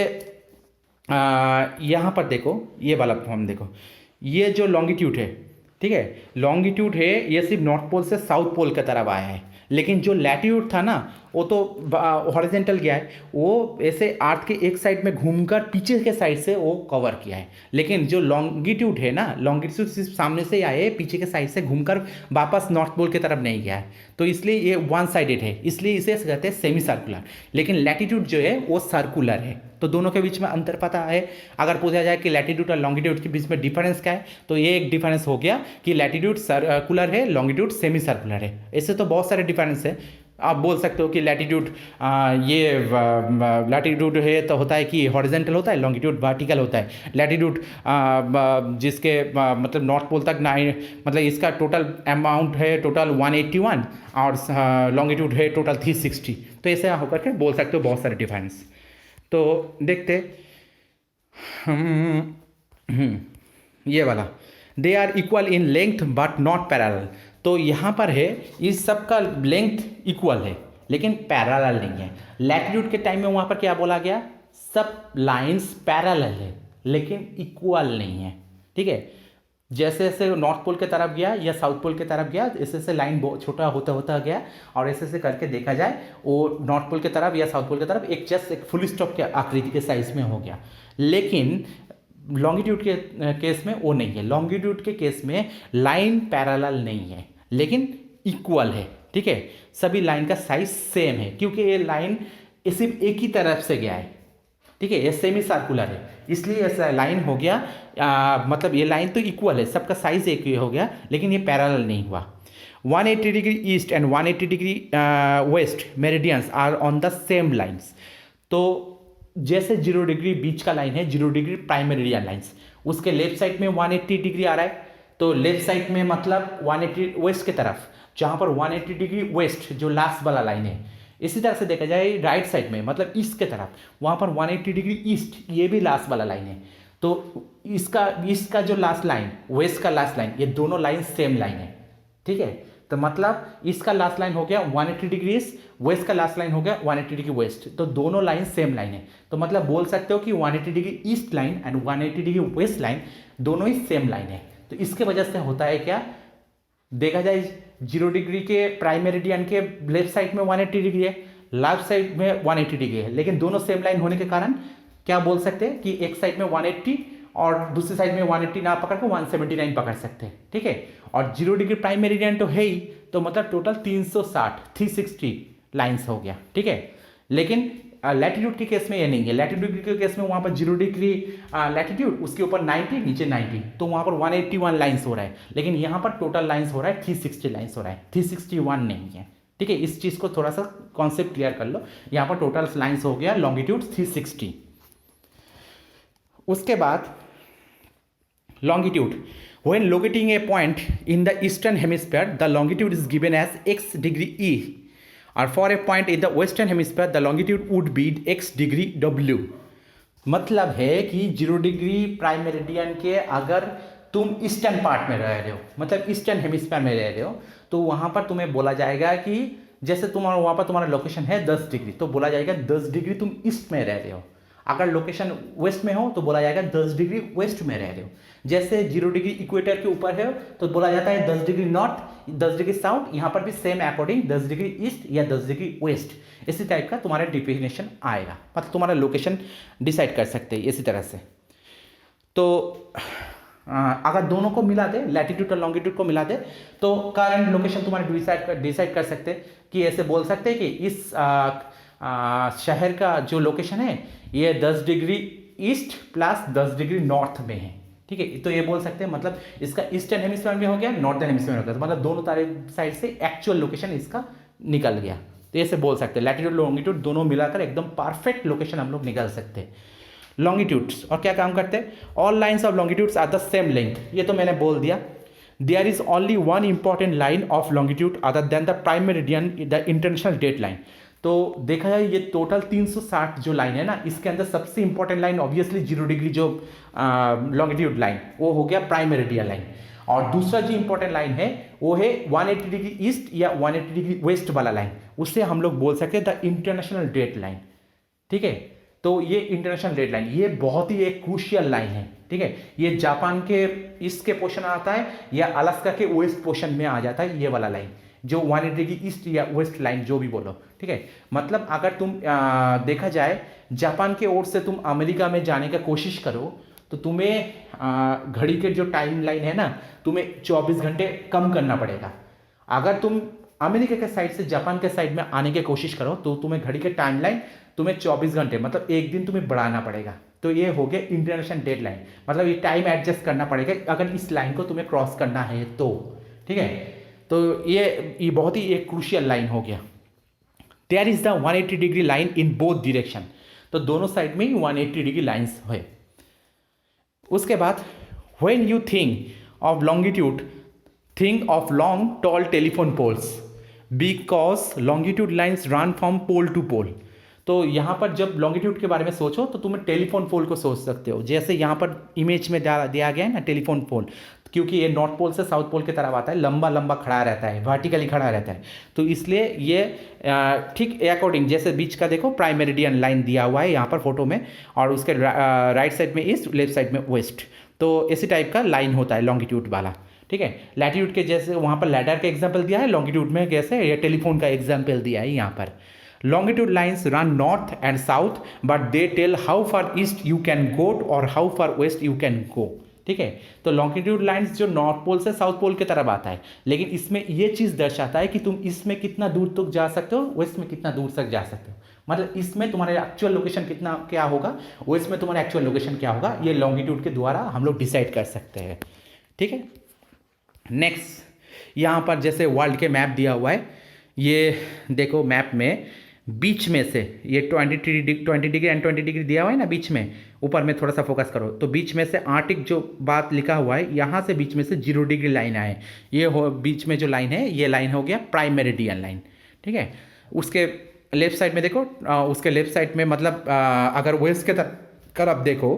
यहाँ पर देखो, ये वाला फॉर्म देखो, ये जो लॉन्गिट्यूड है ठीक है। लॉन्गिट्यूड है ये सिर्फ नॉर्थ पोल से साउथ पोल की तरफ आया है, लेकिन जो लैटिट्यूड था ना वो तो हॉरिजेंटल गया है, वो ऐसे अर्थ के एक साइड में घूमकर पीछे के साइड से वो कवर किया है। लेकिन जो लॉन्गिट्यूड है ना, लॉन्गिट्यूड सिर्फ सामने से आए, पीछे के साइड से घूमकर वापस नॉर्थ पोल की तरफ नहीं गया है, तो इसलिए ये वन साइडेड है, इसलिए इसे कहते हैं सेमी सर्कुलर। लेकिन लैटिट्यूड जो है वो सर्कुलर है। तो दोनों के बीच में अंतर पता है। अगर पूछा जाए कि लैटिट्यूड और लॉन्गिट्यूड के बीच में डिफरेंस क्या है, तो ये एक डिफरेंस हो गया कि लैटिट्यूड सर्कुलर है, लॉन्गिट्यूड सेमी सर्कुलर है। ऐसे तो बहुत सारे डिफरेंस है। आप बोल सकते हो कि लैटिट्यूड ये लैटिट्यूड है तो होता है कि हॉरिजेंटल होता है, लॉन्गिट्यूड वर्टिकल होता है। लैटिट्यूड जिसके मतलब नॉर्थ पोल तक 9, मतलब इसका टोटल अमाउंट है टोटल 181 और लॉन्गिट्यूड है टोटल 360। तो ऐसे होकर के बोल सकते हो बहुत सारे डिफरेंस। तो देखते ये वाला, they are equal in length but not parallel. तो यहाँ पर है इस सब का लेंथ इक्वल है लेकिन पैरेलल नहीं है। लैटिट्यूड के टाइम में वहाँ पर क्या बोला गया, सब लाइंस पैरेलल है लेकिन इक्वल नहीं है। ठीक है, जैसे जैसे नॉर्थ पोल की तरफ गया या साउथ पोल की तरफ गया, ऐसे ऐसे लाइन छोटा होता होता गया, और ऐसे ऐसे करके देखा जाए वो नॉर्थ पोल की तरफ या साउथ पोल की तरफ एक जस्ट एक फुल स्टॉप के आकृति के साइज में हो गया। लेकिन लॉन्गिट्यूड के केस में वो नहीं है। लॉन्गिट्यूड के केस में लाइन पैरेलल नहीं है लेकिन इक्वल है। ठीक है, सभी लाइन का साइज सेम है क्योंकि ये लाइन सिर्फ एक ही तरफ से गया है। ठीक है, ये सेमी सर्कुलर है इसलिए ऐसा लाइन हो गया। मतलब ये लाइन तो इक्वल है, सबका साइज एक ही हो गया लेकिन ये पैरेलल नहीं हुआ। 180 degree east and 180 degree west meridians are on the same lines. तो जैसे 0 डिग्री बीच का लाइन है, 0 डिग्री प्राइम मेरिडियन लाइन्स, उसके लेफ्ट साइड में 180 डिग्री आ रहा है। तो लेफ्ट साइड में मतलब 180 वेस्ट की तरफ, जहाँ पर 180 डिग्री वेस्ट जो लास्ट वाला लाइन है। इसी तरह से देखा जाए राइट साइड में मतलब ईस्ट के तरफ, वहाँ पर 180 डिग्री ईस्ट, ये भी लास्ट वाला लाइन है। तो इसका जो लास्ट लाइन, वेस्ट का लास्ट लाइन, ये दोनों लाइन सेम लाइन है। ठीक है, तो मतलब इसका लास्ट लाइन हो गया 180 डिग्री ईस्ट, वेस्ट का लास्ट लाइन हो गया 180 डिग्री वेस्ट, तो दोनों लाइन सेम लाइन है। तो मतलब बोल सकते हो कि 180 degree east line and 180 degree waste line दोनों ही सेम लाइन है। तो इसके वजह से होता है क्या, देखा जाए 0 डिग्री के प्राइम मेरिडियन के लेफ्ट साइड में 180 डिग्री है, लेफ्ट साइड में 180 डिग्री है, लेकिन दोनों सेम लाइन होने के कारण क्या बोल सकते हैं कि एक साइड में 180 और दूसरी साइड में 180 ना पकड़ के 179 पकड़ सकते हैं। ठीक है, और 0 डिग्री प्राइम मेरिडियन तो है ही, तो मतलब टोटल 360 लाइन्स हो गया। ठीक है, लेकिन लैटिट्यूड के केस में ये नहीं है। लैटिट्यूड के केस में वहाँ पर 0 डिग्री लैटिट्यूड, उसके ऊपर 90, नीचे 90, तो वहाँ पर 181 लाइन्स हो रहा है। लेकिन यहाँ पर टोटल लाइन्स हो रहा है 360 लाइन्स हो रहा है, 361 नहीं है। ठीक है, इस चीज़ को थोड़ा सा कॉन्सेप्ट क्लियर कर लो। यहाँ पर टोटल लाइन्स हो गया लॉन्गिट्यूड 360। उसके बाद longitude, when locating a point in the eastern hemisphere the longitude is given as x degree e, or for a point in the western hemisphere the longitude would be x degree w। मतलब है कि 0 degree prime meridian के अगर तुम eastern part में रह रहे हो, मतलब ईस्टर्न हेमिस्फीयर में रह रहे हो, तो वहाँ पर तुम्हें बोला जाएगा कि जैसे तुम्हारा वहाँ पर तुम्हारा लोकेशन है 10 डिग्री, तो बोला जाएगा 10 डिग्री तुम ईस्ट में रह रहे हो। अगर लोकेशन वेस्ट में हो तो बोला जाएगा 10 डिग्री वेस्ट में रह रहे हो। जैसे 0 डिग्री इक्वेटर के ऊपर है तो बोला जाता है 10 डिग्री नॉर्थ, 10 डिग्री साउथ। यहाँ पर भी सेम अकॉर्डिंग 10 डिग्री ईस्ट या 10 डिग्री वेस्ट, इसी टाइप का तुम्हारा डिफिनेशन आएगा, मतलब तुम्हारा लोकेशन डिसाइड कर सकते हैं इसी तरह से। तो अगर दोनों को मिला दे, लैटिट्यूड और लॉन्गिट्यूड को मिला दे, तो करंट लोकेशन तुम्हारे डिसाइड कर सकते हैं कि ऐसे बोल सकते हैं कि इस शहर का जो लोकेशन है ये 10 degree east plus 10 degree north में है। ठीक है, तो ये बोल सकते हैं मतलब इसका ईस्टर्न हेमिस्फीयर में हो गया, नॉर्थर्न हेमिस्फीयर में हो गया, मतलब दोनों साइड से एक्चुअल लोकेशन इसका निकल गया। तो ऐसे बोल सकते हैं लैटिट्यूड लॉन्गिट्यूड दोनों मिलाकर एकदम परफेक्ट लोकेशन हम लोग निकाल सकते हैं। लॉन्गिट्यूड्स और क्या काम करते हैं, all lines of longitudes are the same length, ये तो मैंने बोल दिया। There is only one important line of longitude other than the prime meridian, the international date line. तो देखा जाए ये टोटल 360 जो लाइन है ना, इसके अंदर सबसे इंपॉर्टेंट लाइन ऑब्वियसली 0 डिग्री जो लॉन्गिट्यूड लाइन, वो हो गया प्राइम मेरिडियन लाइन। और दूसरा जो इंपॉर्टेंट लाइन है वो है 180 डिग्री ईस्ट या 180 डिग्री वेस्ट वाला लाइन, उससे हम लोग बोल सकते हैं द इंटरनेशनल डेट लाइन। ठीक है, तो ये इंटरनेशनल डेट लाइन ये बहुत ही एक क्रूशियल लाइन है। ठीक है। ये जापान के ईस्ट के पोर्शन आता है या अलास्का के वेस्ट पोर्शन में आ जाता है ये वाला लाइन, जो 180 डिग्री ईस्ट या वेस्ट लाइन जो भी बोलो, ठीक है। मतलब अगर तुम देखा जाए जापान के ओर से तुम अमेरिका में जाने का कोशिश करो तो तुम्हें घड़ी के जो टाइम लाइन है ना, तुम्हें 24 घंटे कम करना पड़ेगा। अगर तुम अमेरिका के साइड से जापान के साइड में आने की कोशिश करो तो तुम्हें घड़ी के टाइम लाइन तुम्हें 24 घंटे मतलब एक दिन तुम्हें बढ़ाना पड़ेगा। तो ये हो गया इंटरनेशनल डेड लाइन, मतलब ये टाइम एडजस्ट करना पड़ेगा अगर इस लाइन को तुम्हें क्रॉस करना है तो, ठीक है। तो ये बहुत ही एक क्रूशियल लाइन हो गया। There is the 180 degree line in both direction, तो दोनों साइड में ही 180 डिग्री लाइन्स है। उसके बाद when you think of longitude think of long tall telephone poles because longitude lines run from pole to pole. तो यहाँ पर जब लॉन्गिट्यूड के बारे में सोचो तो तुम टेलीफोन पोल को सोच सकते हो, जैसे यहाँ पर इमेज में दिया गया है ना टेलीफोन पोल, क्योंकि ये नॉर्थ पोल से साउथ पोल की तरफ आता है, लंबा लंबा खड़ा रहता है, वर्टिकली खड़ा रहता है, तो इसलिए ये ठीक अकॉर्डिंग जैसे बीच का देखो प्राइम मेरिडियन लाइन दिया हुआ है यहाँ पर फोटो में, और उसके राइट साइड में ईस्ट, लेफ्ट साइड में वेस्ट, तो इसी टाइप का लाइन होता है लॉन्गिट्यूड वाला, ठीक है। लैटिट्यूड के जैसे वहाँ पर लैडर का एग्जाम्पल दिया है, लॉन्गिट्यूड में कैसे ये टेलीफोन का एग्जाम्पल दिया है यहाँ पर। Longitude lines run north and south, but they tell how far east you can go or how far west you can go, ठीक है। तो लॉन्गिट्यूड लाइंस जो नॉर्थ पोल से साउथ पोल की तरफ आता है, लेकिन इसमें ये चीज़ दर्शाता है कि तुम इसमें कितना दूर तक जा सकते हो, वेस्ट में कितना दूर तक जा सकते हो, मतलब इसमें तुम्हारे एक्चुअल लोकेशन कितना क्या होगा, वेस्ट में तुम्हारा एक्चुअल लोकेशन क्या होगा, ये लॉन्गिट्यूड के द्वारा हम लोग डिसाइड कर सकते हैं, ठीक है। नेक्स्ट यहाँ पर जैसे वर्ल्ड के मैप दिया हुआ है, ये देखो मैप में बीच में से ये 20 डिग्री एंड 20 डिग्री दिया हुआ है ना, बीच में ऊपर में थोड़ा सा फोकस करो तो बीच में से आर्टिक जो बात लिखा हुआ है यहाँ से बीच में से 0 डिग्री लाइन आए, ये हो बीच में जो लाइन है ये लाइन हो गया प्राइम मेरिडियन लाइन, ठीक है। उसके लेफ्ट साइड में देखो, उसके लेफ्ट साइड में मतलब अगर वेस्ट के तरफ देखो,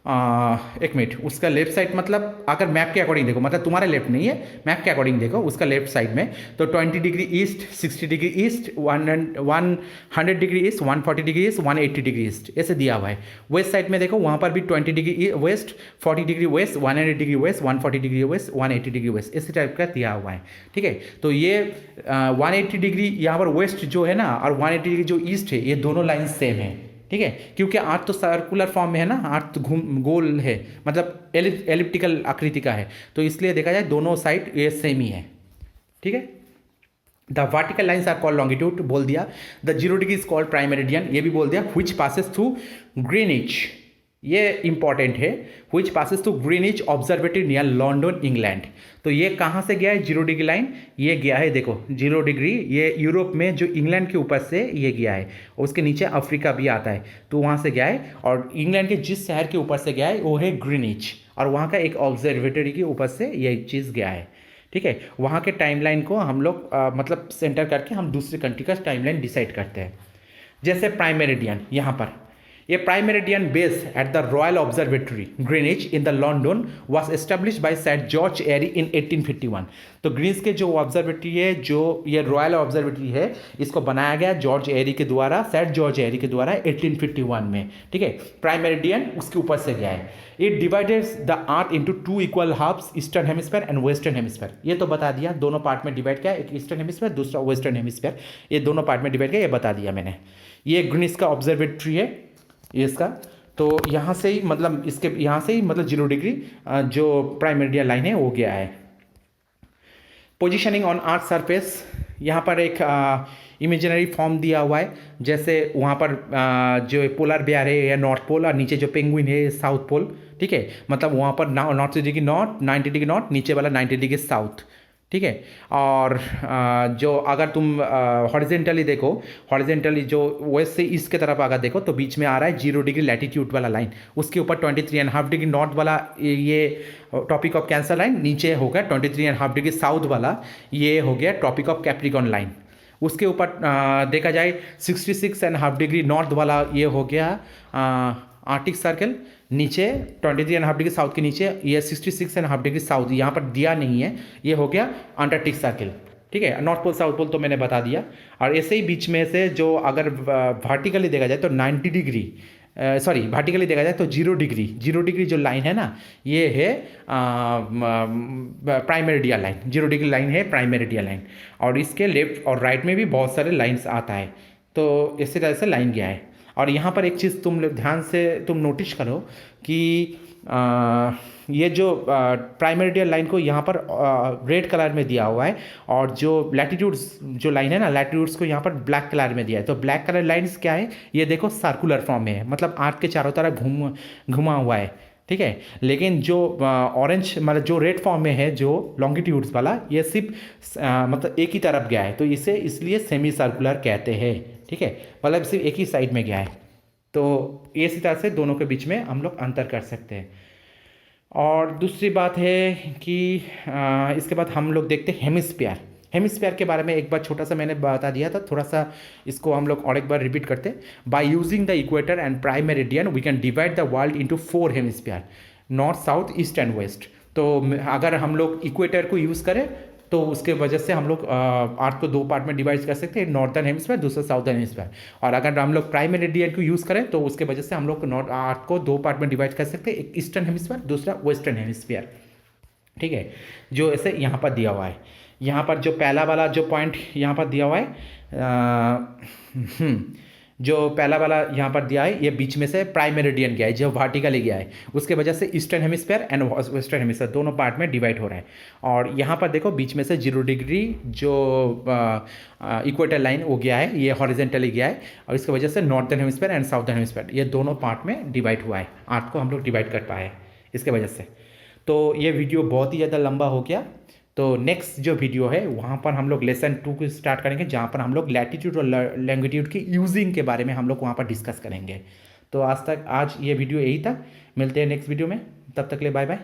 एक मिनट, उसका लेफ्ट साइड मतलब अगर मैप के अकॉर्डिंग देखो, मतलब तुम्हारा लेफ्ट नहीं है, मैप के अकॉर्डिंग देखो उसका लेफ्ट साइड में तो 20 degree east, 60 degree east, 100 degree east, 140 degree east, 180 degree east, ऐसे दिया हुआ है। वेस्ट साइड में देखो वहाँ पर भी 20 degree west, 40 degree west, 100 degree west, 140 degree west, 180 degree waste, इसी टाइप का दिया हुआ है, ठीक है। तो ये 180 डिग्री यहाँ पर वेस्ट जो है ना और 180 डिग्री जो ईस्ट है, ये दोनों लाइन सेम है, ठीक है, क्योंकि अर्थ तो सर्कुलर फॉर्म में है ना, अर्थ गोल है, मतलब एलिप्टिकल आकृति का है, तो इसलिए देखा जाए दोनों साइड ये सेम ही है, ठीक है। The vertical lines are called longitude बोल दिया, the 0 degree is called prime meridian, ये भी बोल दिया, व्हिच पासेस थ्रू ग्रीनिच, ये इंपॉर्टेंट है, which passes through Greenwich observatory near London England. तो ये कहाँ से गया है 0 डिग्री लाइन, ये गया है देखो 0 डिग्री, ये यूरोप में जो इंग्लैंड के ऊपर से ये गया है, उसके नीचे अफ्रीका भी आता है, तो वहाँ से गया है, और इंग्लैंड के जिस शहर के ऊपर से गया है वो है ग्रीनिच, और वहाँ का एक ऑब्जर्वेटरी के ऊपर से ये चीज़ गया है, ठीक है। वहाँ के टाइमलाइन को हम लोग मतलब सेंटर करके हम दूसरे कंट्री का टाइमलाइन डिसाइड करते हैं। जैसे प्राइम मेरिडियन, यहाँ पर ये prime meridian base at the royal observatory Greenwich in the London was established by sir George Airy in 1851। तो ग्रीनिच के जो ऑब्जर्वेटरी है, जो ये रॉयल ऑब्जर्वेटरी है, इसको बनाया गया जॉर्ज एरी के द्वारा, सर जॉर्ज एरी के द्वारा 1851 में, ठीक है। प्राइम मेरिडियन उसके ऊपर से गया है। It divides the earth into 2 equal halves, eastern hemisphere and western hemisphere, ये तो बता दिया, दोनों पार्ट में डिवाइड किया, एक ईस्टर्न हेमिस्फीयर दूसरा वेस्टर्न हेमिस्फीयर, ये दोनों पार्ट में डिवाइड किया, ये बता दिया मैंने। ये ग्रीनिच का ऑब्जर्वेटरी है इसका, तो यहाँ से ही मतलब इसके यहाँ से ही मतलब 0 डिग्री जो प्राइम मेरिडियन लाइन है वो गया है। पोजीशनिंग ऑन अर्थ सरफेस, यहाँ पर एक इमेजिनरी फॉर्म दिया हुआ है, जैसे वहाँ पर जो पोलर बेयर है या नॉर्थ पोल, और नीचे जो पेंगुइन है साउथ पोल, ठीक है, मतलब वहाँ पर north degree north, 90 degree north, नीचे वाला 90 डिग्री साउथ, ठीक है। और जो अगर तुम हॉरिजेंटली देखो, हॉरिजेंटली जो वेस्ट से ईस्ट की तरफ अगर देखो तो बीच में आ रहा है 0 डिग्री लैटिट्यूड वाला लाइन, उसके ऊपर 23.5 डिग्री नॉर्थ वाला ये ट्रॉपिक ऑफ कैंसर लाइन, नीचे हो गया 23.5 डिग्री साउथ वाला, ये हो गया ट्रॉपिक ऑफ कैप्रिकॉर्न लाइन। उसके ऊपर देखा जाए 66.5 डिग्री नॉर्थ वाला ये हो गया आर्टिक सर्कल, नीचे 23.5 डिग्री साउथ के नीचे ये 66.5 डिग्री साउथ, यहाँ पर दिया नहीं है, ये हो गया अंटार्कटिक सर्कल, ठीक है। नॉर्थ पोल साउथ पोल तो मैंने बता दिया। और ऐसे ही बीच में से जो अगर वर्टिकली देखा जाए तो 90 डिग्री सॉरी वर्टिकली देखा जाए तो 0 डिग्री जो लाइन है ना, ये है prime meridian line. 0 degree line है प्राइम मेरिडियन लाइन, और इसके लेफ्ट और राइट में भी बहुत सारे लाइन्स आता है। तो इसी तरह से लाइन गया है। और यहाँ पर एक चीज़ तुम ध्यान से तुम नोटिस करो कि ये जो प्राइम मेरिडियन लाइन को यहाँ पर रेड कलर में दिया हुआ है, और जो लैटिट्यूड्स जो लाइन है ना, लैटिट्यूड्स को यहाँ पर ब्लैक कलर में दिया है। तो ब्लैक कलर लाइन्स क्या है, ये देखो सर्कुलर फॉर्म में है, मतलब आर्क के चारों तरफ घुमा हुआ है, ठीक है। लेकिन जो ऑरेंज मतलब जो रेड फॉर्म में है, जो लॉन्गिट्यूड्स वाला, ये सिर्फ मतलब एक ही तरफ गया है, तो इसे इसलिए सेमी सर्कुलर कहते हैं, ठीक है, मतलब सिर्फ एक ही साइड में गया है। तो इसी तरह से दोनों के बीच में हम लोग अंतर कर सकते हैं। और दूसरी बात है कि इसके बाद हम लोग देखते हैं हेमिस्फीयर। हेमिस्फीयर के बारे में एक बार छोटा सा मैंने बता दिया था, थोड़ा सा इसको हम लोग और एक बार रिपीट करते हैं। By using the equator and prime meridian we can divide the world into 4 hemisphere, north, south, east and west. तो अगर हम लोग इक्वेटर को यूज़ करें तो उसके वजह से हम लोग अर्थ को 2 पार्ट में डिवाइड कर सकते हैं, नॉर्थर्न हेमिस्फीयर, दूसरा साउथर्न हेमिस्फीयर। और अगर हम लोग प्राइम मेरिडियन को यूज़ करें तो उसके वजह से हम लोग अर्थ को 2 पार्ट में डिवाइड कर सकते हैं, एक ईस्टर्न हेमिस्फीयर, दूसरा वेस्टर्न हेमिस्फीयर, ठीक है। जो ऐसे यहाँ पर दिया हुआ है, यहाँ पर जो पहला वाला जो पॉइंट यहाँ पर दिया हुआ है, जो पहला वाला यहाँ पर दिया है, ये बीच में से प्राइम मेरिडियन गया है, जो वर्टिकली गया है, उसके वजह से eastern hemisphere and western hemisphere दोनों पार्ट में डिवाइड हो रहा है। और यहाँ पर देखो बीच में से 0 डिग्री जो इक्वेटर लाइन वो गया है, ये हॉरिजेंटली गया है, और इसकी वजह से northern hemisphere and southern hemisphere ये दोनों पार्ट में डिवाइड हुआ है, अर्थ को हम लोग डिवाइड कर पाए इसके वजह से। तो ये वीडियो बहुत ही ज़्यादा लंबा हो गया। तो नेक्स्ट जो वीडियो है वहाँ पर हम लोग लेसन 2 को स्टार्ट करेंगे, जहाँ पर हम लोग लैटिट्यूड और लॉन्गिट्यूड की यूजिंग के बारे में हम लोग वहाँ पर डिस्कस करेंगे। तो आज ये वीडियो यही था, मिलते हैं नेक्स्ट वीडियो में, तब तक ले बाय बाय।